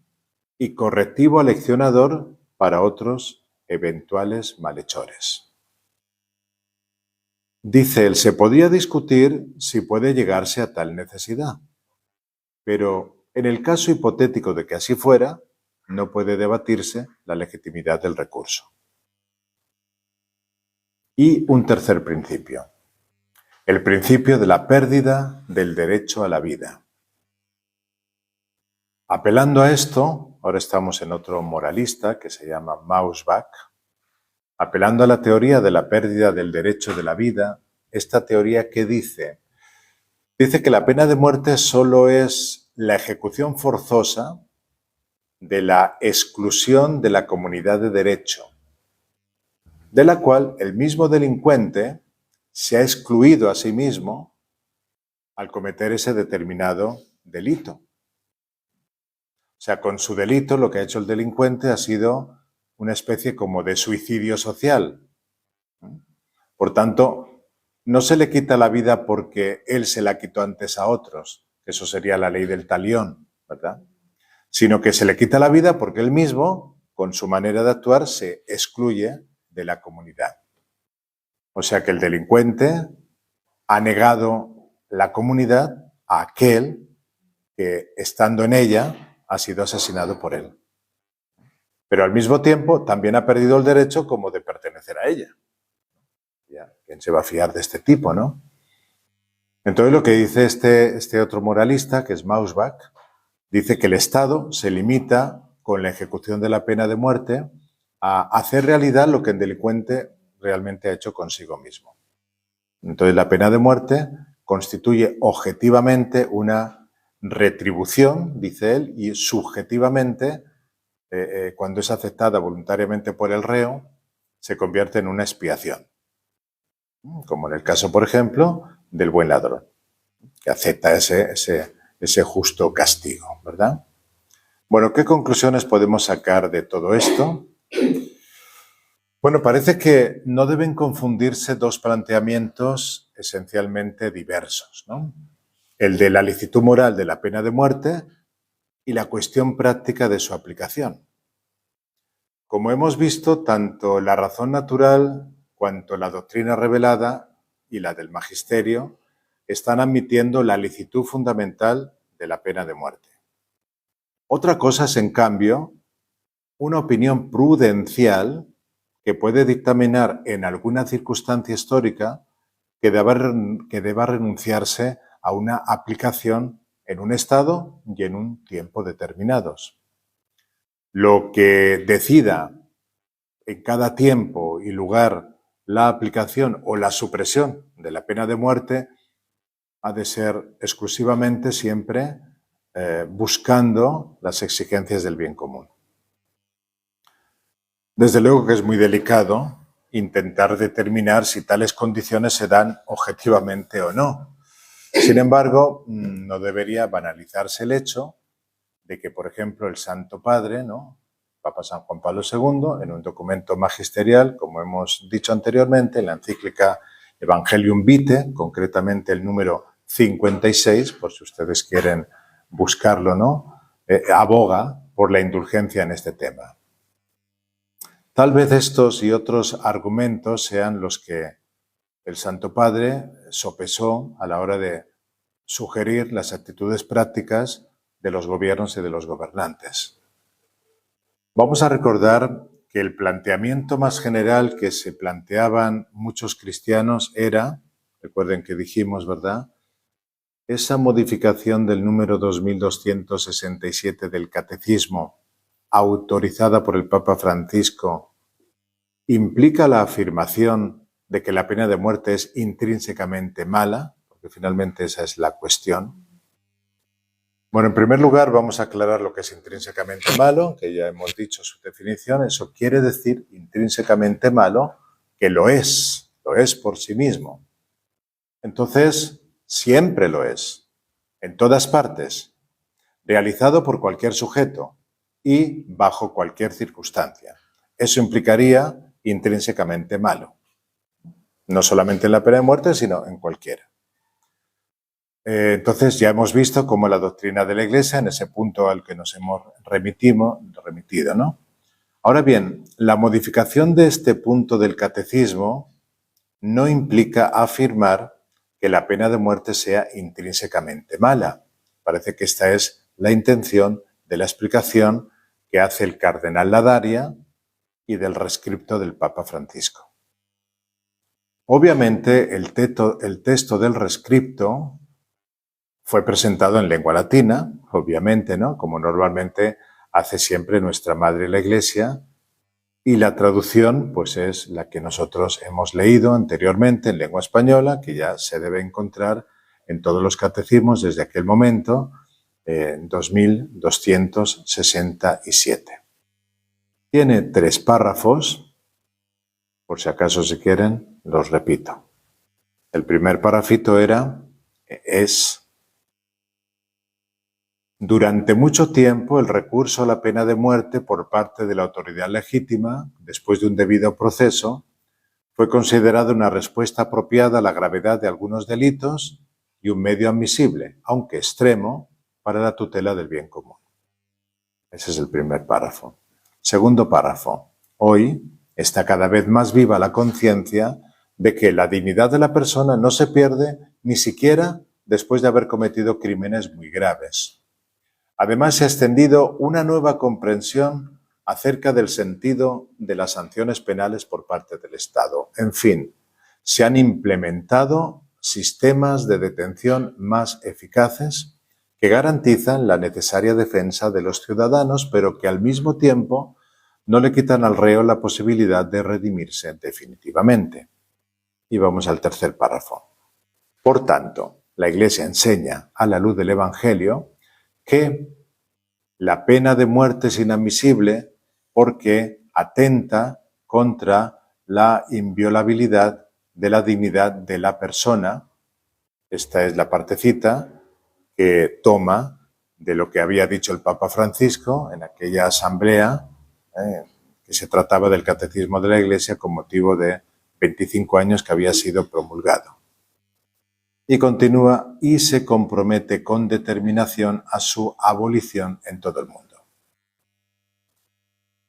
y correctivo aleccionador para otros eventuales malhechores. Dice él, se podía discutir si puede llegarse a tal necesidad, pero en el caso hipotético de que así fuera, no puede debatirse la legitimidad del recurso. Y un tercer principio, el principio de la pérdida del derecho a la vida. Apelando a esto, ahora estamos en otro moralista que se llama Mausbach, apelando a la teoría de la pérdida del derecho de la vida, esta teoría ¿qué dice? Dice que la pena de muerte solo es la ejecución forzosa de la exclusión de la comunidad de derecho, de la cual el mismo delincuente se ha excluido a sí mismo al cometer ese determinado delito. O sea, con su delito lo que ha hecho el delincuente ha sido una especie como de suicidio social. Por tanto, no se le quita la vida porque él se la quitó antes a otros, que eso sería la ley del talión, ¿verdad? Sino que se le quita la vida porque él mismo, con su manera de actuar, se excluye de la comunidad. O sea que el delincuente ha negado la comunidad a aquel que, estando en ella, ha sido asesinado por él. Pero al mismo tiempo también ha perdido el derecho como de pertenecer a ella. Ya, ¿quién se va a fiar de este tipo, no? Entonces lo que dice este otro moralista, que es Mausbach, dice que el Estado se limita, con la ejecución de la pena de muerte, a hacer realidad lo que el delincuente realmente ha hecho consigo mismo. Entonces la pena de muerte constituye objetivamente una retribución, dice él, y subjetivamente, cuando es aceptada voluntariamente por el reo, se convierte en una expiación. Como en el caso, por ejemplo, del buen ladrón, que acepta ese justo castigo, ¿verdad? Bueno, ¿qué conclusiones podemos sacar de todo esto? Bueno, parece que no deben confundirse dos planteamientos esencialmente diversos, ¿no? El de la licitud moral de la pena de muerte y la cuestión práctica de su aplicación. Como hemos visto, tanto la razón natural cuanto la doctrina revelada y la del magisterio están admitiendo la licitud fundamental de la pena de muerte. Otra cosa es, en cambio, una opinión prudencial que puede dictaminar en alguna circunstancia histórica que deba renunciarse a una aplicación en un estado y en un tiempo determinados. Lo que decida en cada tiempo y lugar la aplicación o la supresión de la pena de muerte ha de ser exclusivamente siempre buscando las exigencias del bien común. Desde luego que es muy delicado intentar determinar si tales condiciones se dan objetivamente o no. Sin embargo, no debería banalizarse el hecho de que, por ejemplo, el Santo Padre, ¿no?, Papa San Juan Pablo II, en un documento magisterial, como hemos dicho anteriormente, en la encíclica Evangelium Vitae, concretamente el número 56, por si ustedes quieren buscarlo, ¿no?, aboga por la indulgencia en este tema. Tal vez estos y otros argumentos sean los que el Santo Padre sopesó a la hora de sugerir las actitudes prácticas de los gobiernos y de los gobernantes. Vamos a recordar que el planteamiento más general que se planteaban muchos cristianos era, recuerden que dijimos, ¿verdad?, esa modificación del número 2267 del Catecismo, autorizada por el Papa Francisco, implica la afirmación de que la pena de muerte es intrínsecamente mala, porque finalmente esa es la cuestión. Bueno, en primer lugar vamos a aclarar lo que es intrínsecamente malo, que ya hemos dicho su definición. Eso quiere decir intrínsecamente malo que lo es por sí mismo. Entonces, siempre lo es, en todas partes, realizado por cualquier sujeto y bajo cualquier circunstancia. Eso implicaría intrínsecamente malo, no solamente en la pena de muerte, sino en cualquiera. Entonces ya hemos visto cómo la doctrina de la Iglesia, en ese punto al que nos hemos remitido, ¿no? Ahora bien, la modificación de este punto del catecismo no implica afirmar que la pena de muerte sea intrínsecamente mala. Parece que esta es la intención de la explicación que hace el cardenal Ladaria y del rescripto del Papa Francisco. Obviamente, el texto del rescripto fue presentado en lengua latina, obviamente, ¿no?, como normalmente hace siempre nuestra Madre la Iglesia, y la traducción pues es la que nosotros hemos leído anteriormente en lengua española, que ya se debe encontrar en todos los catecismos desde aquel momento, en 2267. Tiene 3 párrafos, por si acaso si quieren, los repito. El primer párrafito es: durante mucho tiempo el recurso a la pena de muerte por parte de la autoridad legítima, después de un debido proceso, fue considerado una respuesta apropiada a la gravedad de algunos delitos y un medio admisible, aunque extremo, para la tutela del bien común. Ese es el primer párrafo. Segundo párrafo. Hoy está cada vez más viva la conciencia de que la dignidad de la persona no se pierde ni siquiera después de haber cometido crímenes muy graves. Además, se ha extendido una nueva comprensión acerca del sentido de las sanciones penales por parte del Estado. En fin, se han implementado sistemas de detención más eficaces que garantizan la necesaria defensa de los ciudadanos, pero que al mismo tiempo no le quitan al reo la posibilidad de redimirse definitivamente. Y vamos al tercer párrafo. Por tanto, la Iglesia enseña, a la luz del Evangelio, que la pena de muerte es inadmisible porque atenta contra la inviolabilidad de la dignidad de la persona. Esta es la partecita que toma de lo que había dicho el Papa Francisco en aquella asamblea que se trataba del Catecismo de la Iglesia con motivo de 25 años que había sido promulgado. Y continúa: y se compromete con determinación a su abolición en todo el mundo.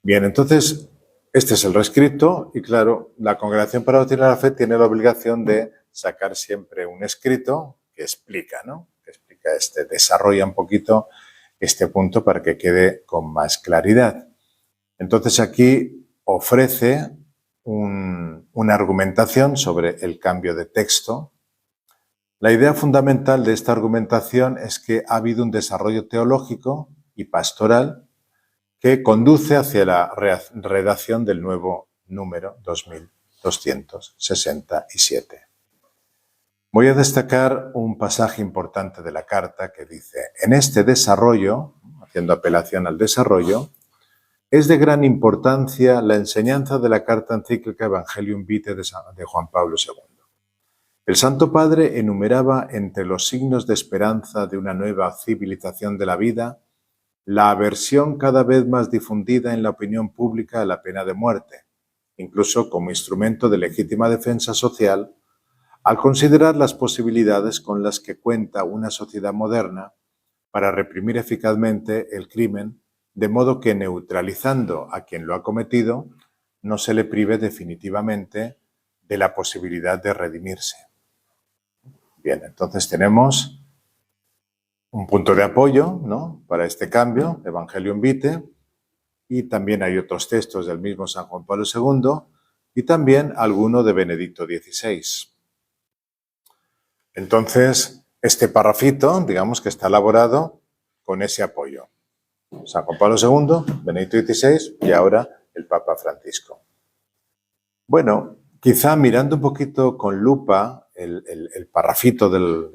Bien, entonces, este es el rescrito y claro, la Congregación para la Doctrina de la Fe tiene la obligación de sacar siempre un escrito que explica, ¿no? Que explica desarrolla un poquito este punto para que quede con más claridad. Entonces aquí ofrece una argumentación sobre el cambio de texto. La idea fundamental de esta argumentación es que ha habido un desarrollo teológico y pastoral que conduce hacia la redacción del nuevo número 2267. Voy a destacar un pasaje importante de la carta que dice: en este desarrollo, haciendo apelación al desarrollo, es de gran importancia la enseñanza de la carta encíclica Evangelium Vitae de Juan Pablo II. El Santo Padre enumeraba entre los signos de esperanza de una nueva civilización de la vida la aversión cada vez más difundida en la opinión pública a la pena de muerte, incluso como instrumento de legítima defensa social, al considerar las posibilidades con las que cuenta una sociedad moderna para reprimir eficazmente el crimen, de modo que neutralizando a quien lo ha cometido, no se le prive definitivamente de la posibilidad de redimirse. Bien, entonces tenemos un punto de apoyo, ¿no?, para este cambio, Evangelium Vitae, y también hay otros textos del mismo San Juan Pablo II y también alguno de Benedicto XVI. Entonces, este parrafito, digamos que está elaborado con ese apoyo. San Juan Pablo II, Benedicto XVI y ahora el Papa Francisco. Bueno, quizá mirando un poquito con lupa el parrafito del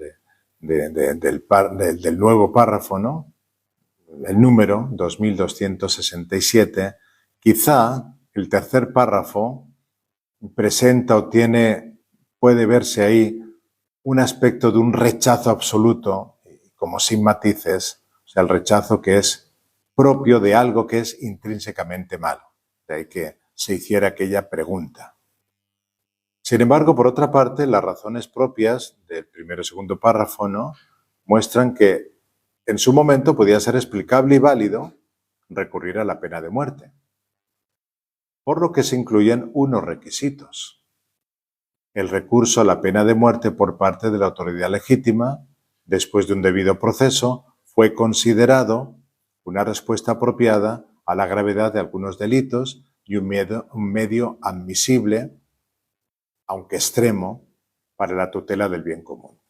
nuevo párrafo, ¿no?, el número 2267, quizá el tercer párrafo presenta o puede verse ahí un aspecto de un rechazo absoluto, como sin matices, o sea, el rechazo que es propio de algo que es intrínsecamente malo. De ahí que se hiciera aquella pregunta. Sin embargo, por otra parte, las razones propias del primero y segundo párrafo, ¿no?, muestran que en su momento podía ser explicable y válido recurrir a la pena de muerte, por lo que se incluyen unos requisitos. El recurso a la pena de muerte por parte de la autoridad legítima, después de un debido proceso, fue considerado una respuesta apropiada a la gravedad de algunos delitos y un medio admisible, aunque extremo, para la tutela del bien común.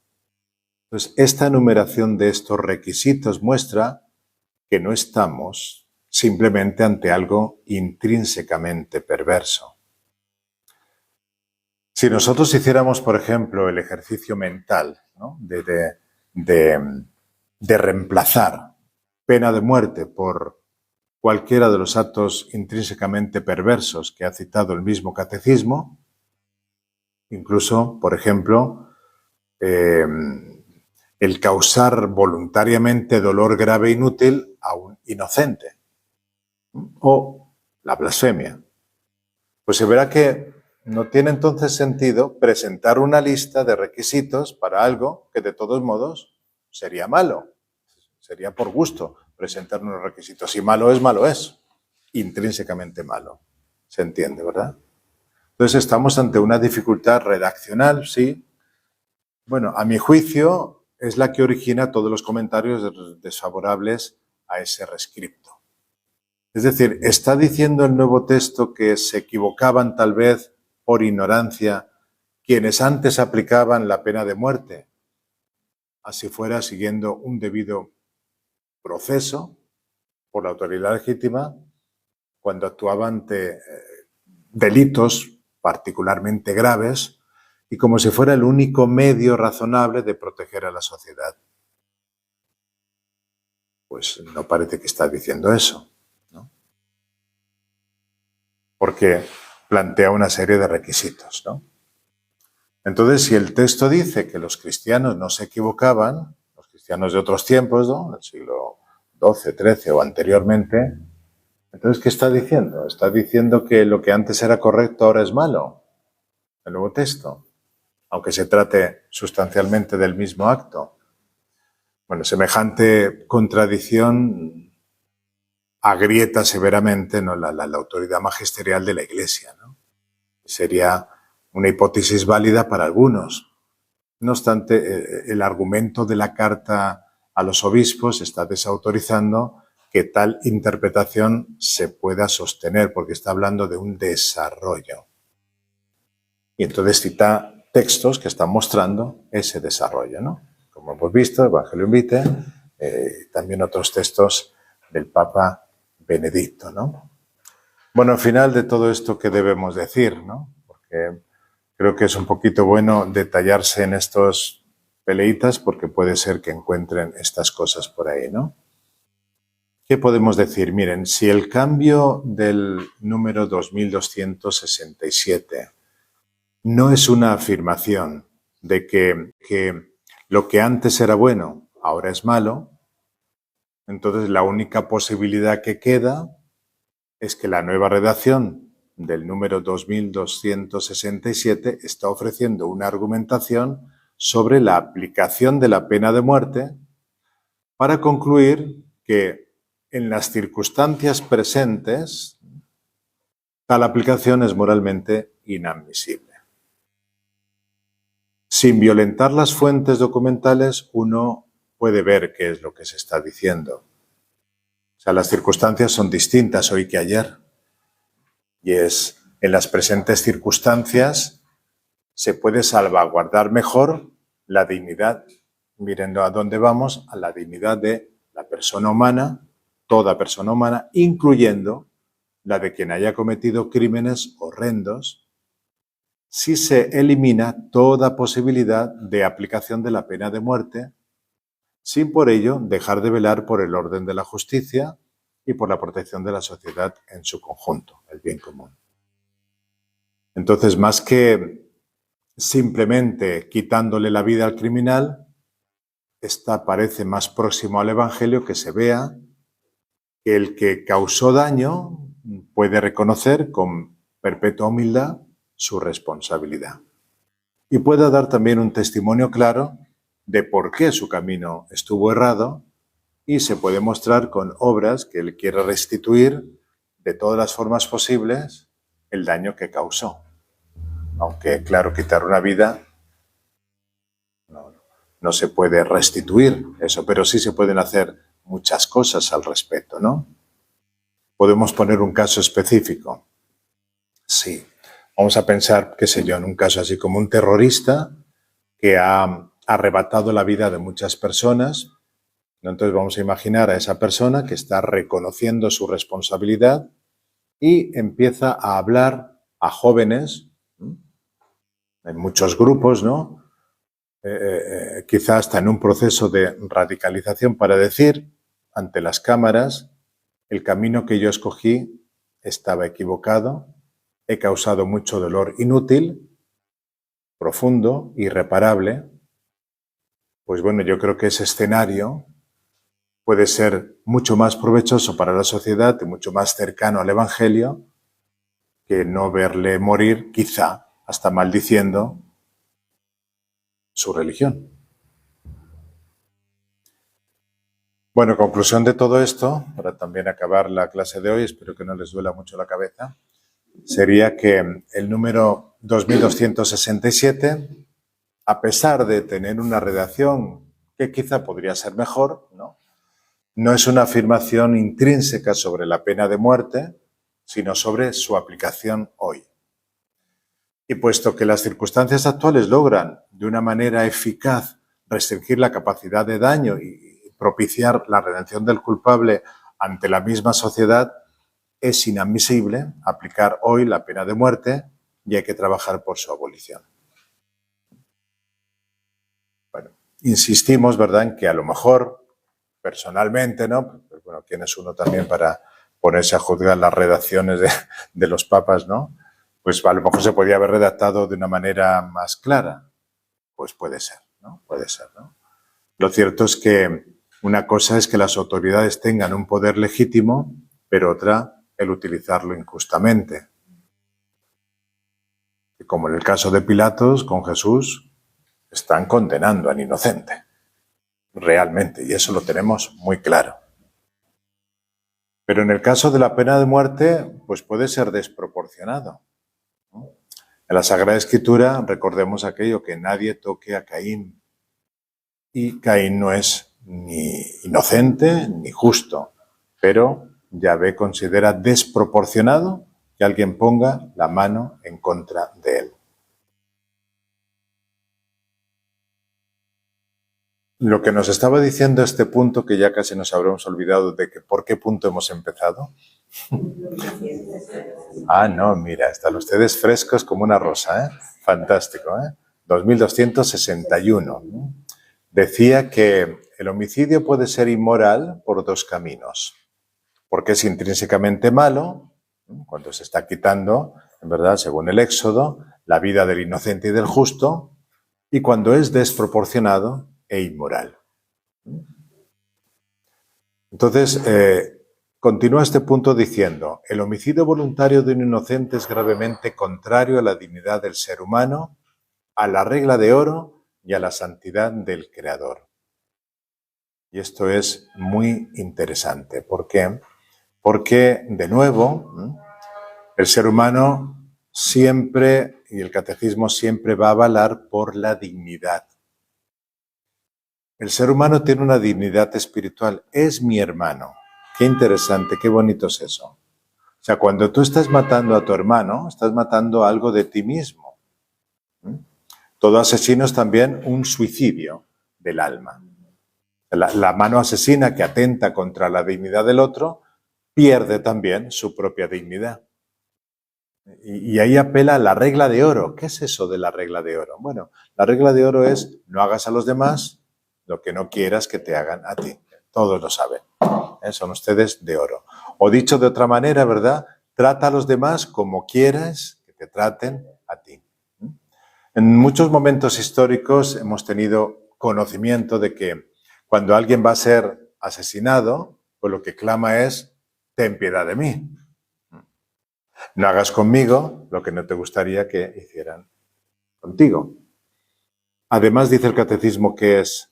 Entonces, esta enumeración de estos requisitos muestra que no estamos simplemente ante algo intrínsecamente perverso. Si nosotros hiciéramos, por ejemplo, el ejercicio mental, ¿no?, de reemplazar pena de muerte por cualquiera de los actos intrínsecamente perversos que ha citado el mismo catecismo, incluso, por ejemplo, el causar voluntariamente dolor grave e inútil a un inocente, o la blasfemia, pues se verá que no tiene entonces sentido presentar una lista de requisitos para algo que de todos modos sería malo. Sería por gusto presentar unos requisitos. Si malo es, intrínsecamente malo. ¿Se entiende, verdad? Entonces estamos ante una dificultad redaccional, sí. Bueno, a mi juicio es la que origina todos los comentarios desfavorables a ese rescripto. Es decir, ¿está diciendo el nuevo texto que se equivocaban tal vez por ignorancia quienes antes aplicaban la pena de muerte, así fuera siguiendo un debido proceso por la autoridad legítima, cuando actuaban ante delitos particularmente graves y como si fuera el único medio razonable de proteger a la sociedad? Pues no parece que está diciendo eso, ¿no? Porque plantea una serie de requisitos, ¿no? Entonces, si el texto dice que los cristianos no se equivocaban, los cristianos de otros tiempos, ¿no?, del siglo XII, XIII o anteriormente, entonces, ¿qué está diciendo? Está diciendo que lo que antes era correcto ahora es malo, el nuevo texto, aunque se trate sustancialmente del mismo acto. Bueno, semejante contradicción agrieta severamente, ¿no?, la autoridad magisterial de la Iglesia, ¿no? Sería una hipótesis válida para algunos. No obstante, el argumento de la carta a los obispos está desautorizando que tal interpretación se pueda sostener, porque está hablando de un desarrollo. Y entonces cita textos que están mostrando ese desarrollo, ¿no? Como hemos visto, Evangelium Vitae, también otros textos del Papa Benedicto, ¿no? Bueno, al final de todo esto, ¿qué debemos decir, no? Porque creo que es un poquito bueno detallarse en estos peleitas, porque puede ser que encuentren estas cosas por ahí, ¿no? ¿Qué podemos decir? Miren, si el cambio del número 2267 no es una afirmación de que lo que antes era bueno ahora es malo, entonces la única posibilidad que queda es que la nueva redacción del número 2267 está ofreciendo una argumentación sobre la aplicación de la pena de muerte para concluir que en las circunstancias presentes tal aplicación es moralmente inadmisible. Sin violentar las fuentes documentales, uno puede ver qué es lo que se está diciendo. O sea, las circunstancias son distintas hoy que ayer. Y es, en las presentes circunstancias se puede salvaguardar mejor la dignidad, mirando a dónde vamos, a la dignidad de la persona humana, toda persona humana, incluyendo la de quien haya cometido crímenes horrendos, si se elimina toda posibilidad de aplicación de la pena de muerte, sin por ello dejar de velar por el orden de la justicia y por la protección de la sociedad en su conjunto, el bien común. Entonces, más que simplemente quitándole la vida al criminal, esta parece más próximo al Evangelio, que se vea que el que causó daño puede reconocer con perpetua humildad su responsabilidad. Y pueda dar también un testimonio claro de por qué su camino estuvo errado, y se puede mostrar con obras que él quiere restituir de todas las formas posibles el daño que causó. Aunque, claro, quitar una vida no se puede restituir eso, pero sí se pueden hacer muchas cosas al respecto, ¿no? ¿Podemos poner un caso específico? Sí. Vamos a pensar, qué sé yo, en un caso así como un terrorista que ha arrebatado la vida de muchas personas. Entonces vamos a imaginar a esa persona que está reconociendo su responsabilidad y empieza a hablar a jóvenes, en muchos grupos, ¿no? Quizá hasta en un proceso de radicalización, para decir ante las cámaras: el camino que yo escogí estaba equivocado, he causado mucho dolor inútil, profundo, irreparable. Pues bueno, yo creo que ese escenario puede ser mucho más provechoso para la sociedad y mucho más cercano al Evangelio que no verle morir, quizá hasta maldiciendo su religión. Bueno, conclusión de todo esto, para también acabar la clase de hoy, espero que no les duela mucho la cabeza, sería que el número 2267, a pesar de tener una redacción que quizá podría ser mejor, no es una afirmación intrínseca sobre la pena de muerte, sino sobre su aplicación hoy. Y puesto que las circunstancias actuales logran de una manera eficaz restringir la capacidad de daño y propiciar la redención del culpable ante la misma sociedad, es inadmisible aplicar hoy la pena de muerte y hay que trabajar por su abolición. Bueno, insistimos, ¿verdad?, en que a lo mejor, personalmente, ¿no? Pues bueno, ¿quién es uno también para ponerse a juzgar las redacciones de los papas, ¿no? Pues a lo mejor se podía haber redactado de una manera más clara. Pues puede ser, ¿no? Puede ser, ¿no? Lo cierto es que una cosa es que las autoridades tengan un poder legítimo, pero otra el utilizarlo injustamente. Y como en el caso de Pilatos con Jesús, están condenando al inocente, realmente, y eso lo tenemos muy claro. Pero en el caso de la pena de muerte, pues puede ser desproporcionado, ¿no? En la Sagrada Escritura recordemos aquello, que nadie toque a Caín. Y Caín no es ni inocente ni justo, pero Yahvé considera desproporcionado que alguien ponga la mano en contra de él. Lo que nos estaba diciendo este punto, que ya casi nos habremos olvidado de que por qué punto hemos empezado. Ah, no, mira, están ustedes frescos como una rosa, ¿eh? Fantástico, ¿eh? 2261. Decía que el homicidio puede ser inmoral por dos caminos. Porque es intrínsecamente malo, cuando se está quitando, en verdad, según el Éxodo, la vida del inocente y del justo, y cuando es desproporcionado e inmoral. Entonces, continúa este punto diciendo: el homicidio voluntario de un inocente es gravemente contrario a la dignidad del ser humano, a la regla de oro y a la santidad del Creador. Y esto es muy interesante. ¿Por qué? Porque, de nuevo, el ser humano siempre, y el catecismo siempre va a avalar por la dignidad. El ser humano tiene una dignidad espiritual. Es mi hermano. Qué interesante, qué bonito es eso. O sea, cuando tú estás matando a tu hermano, estás matando algo de ti mismo. Todo asesino es también un suicidio del alma. La mano asesina que atenta contra la dignidad del otro pierde también su propia dignidad. Y ahí apela a la regla de oro. ¿Qué es eso de la regla de oro? Bueno, la regla de oro es: no hagas a los demás lo que no quieras que te hagan a ti. Todos lo saben. Son ustedes de oro. O dicho de otra manera, ¿verdad? Trata a los demás como quieras que te traten a ti. En muchos momentos históricos hemos tenido conocimiento de que cuando alguien va a ser asesinado, pues lo que clama es: ten piedad de mí. No hagas conmigo lo que no te gustaría que hicieran contigo. Además, dice el catecismo que es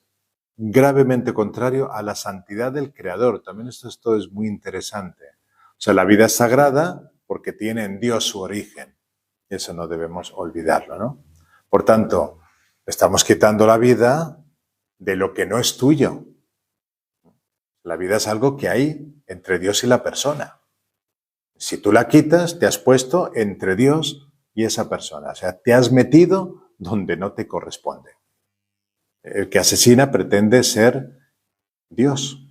gravemente contrario a la santidad del Creador. También esto es muy interesante. O sea, la vida es sagrada porque tiene en Dios su origen. Y eso no debemos olvidarlo, ¿no? Por tanto, estamos quitando la vida de lo que no es tuyo. La vida es algo que hay entre Dios y la persona. Si tú la quitas, te has puesto entre Dios y esa persona. O sea, te has metido donde no te corresponde. El que asesina pretende ser Dios,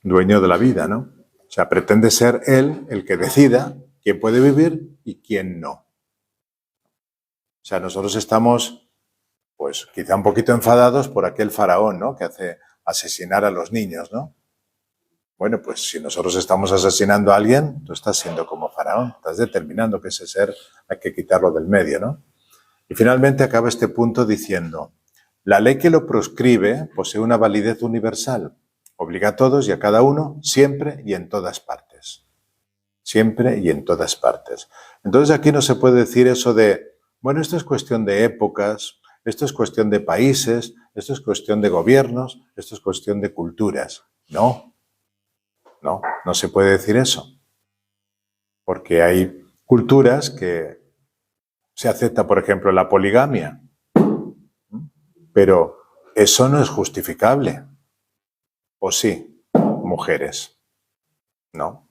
dueño de la vida, ¿no? O sea, pretende ser él el que decida quién puede vivir y quién no. O sea, nosotros estamos, pues, quizá un poquito enfadados por aquel faraón, ¿no?, que hace asesinar a los niños, ¿no? Bueno, pues si nosotros estamos asesinando a alguien, tú estás siendo como faraón, estás determinando que ese ser hay que quitarlo del medio, ¿no? Y finalmente acaba este punto diciendo: la ley que lo proscribe posee una validez universal, obliga a todos y a cada uno, siempre y en todas partes. Siempre y en todas partes. Entonces aquí no se puede decir eso de, bueno, esto es cuestión de épocas, esto es cuestión de países, esto es cuestión de gobiernos, esto es cuestión de culturas. No se puede decir eso. Porque hay culturas que se acepta, por ejemplo, la poligamia. Pero eso no es justificable. ¿O sí, mujeres? No.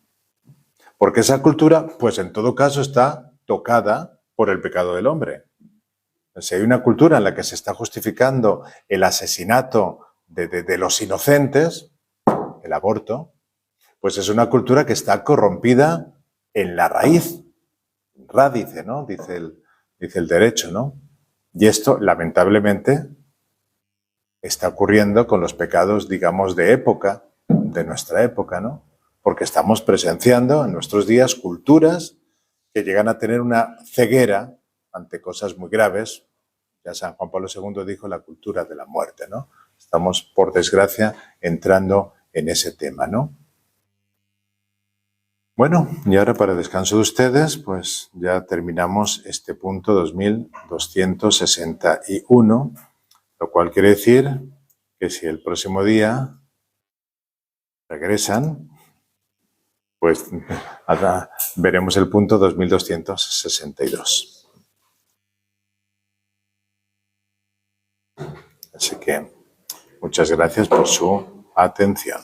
Porque esa cultura, pues en todo caso, está tocada por el pecado del hombre. Si hay una cultura en la que se está justificando el asesinato de los inocentes, el aborto, pues es una cultura que está corrompida en la raíz. Rádice, ¿no? Dice el derecho, ¿no? Y esto, lamentablemente, está ocurriendo con los pecados, digamos, de época, de nuestra época, ¿no? Porque estamos presenciando en nuestros días culturas que llegan a tener una ceguera ante cosas muy graves. Ya San Juan Pablo II dijo la cultura de la muerte, ¿no? Estamos, por desgracia, entrando en ese tema, ¿no? Bueno, y ahora para descanso de ustedes, pues ya terminamos este punto 2261, lo cual quiere decir que si el próximo día regresan, Pues ahora veremos el punto 2262. Así que muchas gracias por su atención.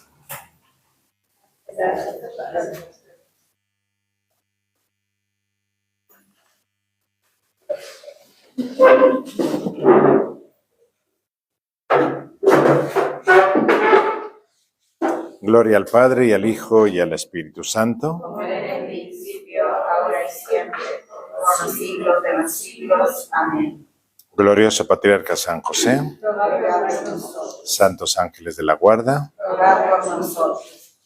Gloria al Padre, y al Hijo, y al Espíritu Santo. Como era en el principio, ahora y siempre, por los siglos de los siglos. Amén. Glorioso Patriarca San José, Rogad por nosotros. santos ángeles de la guarda, Rogad por nosotros.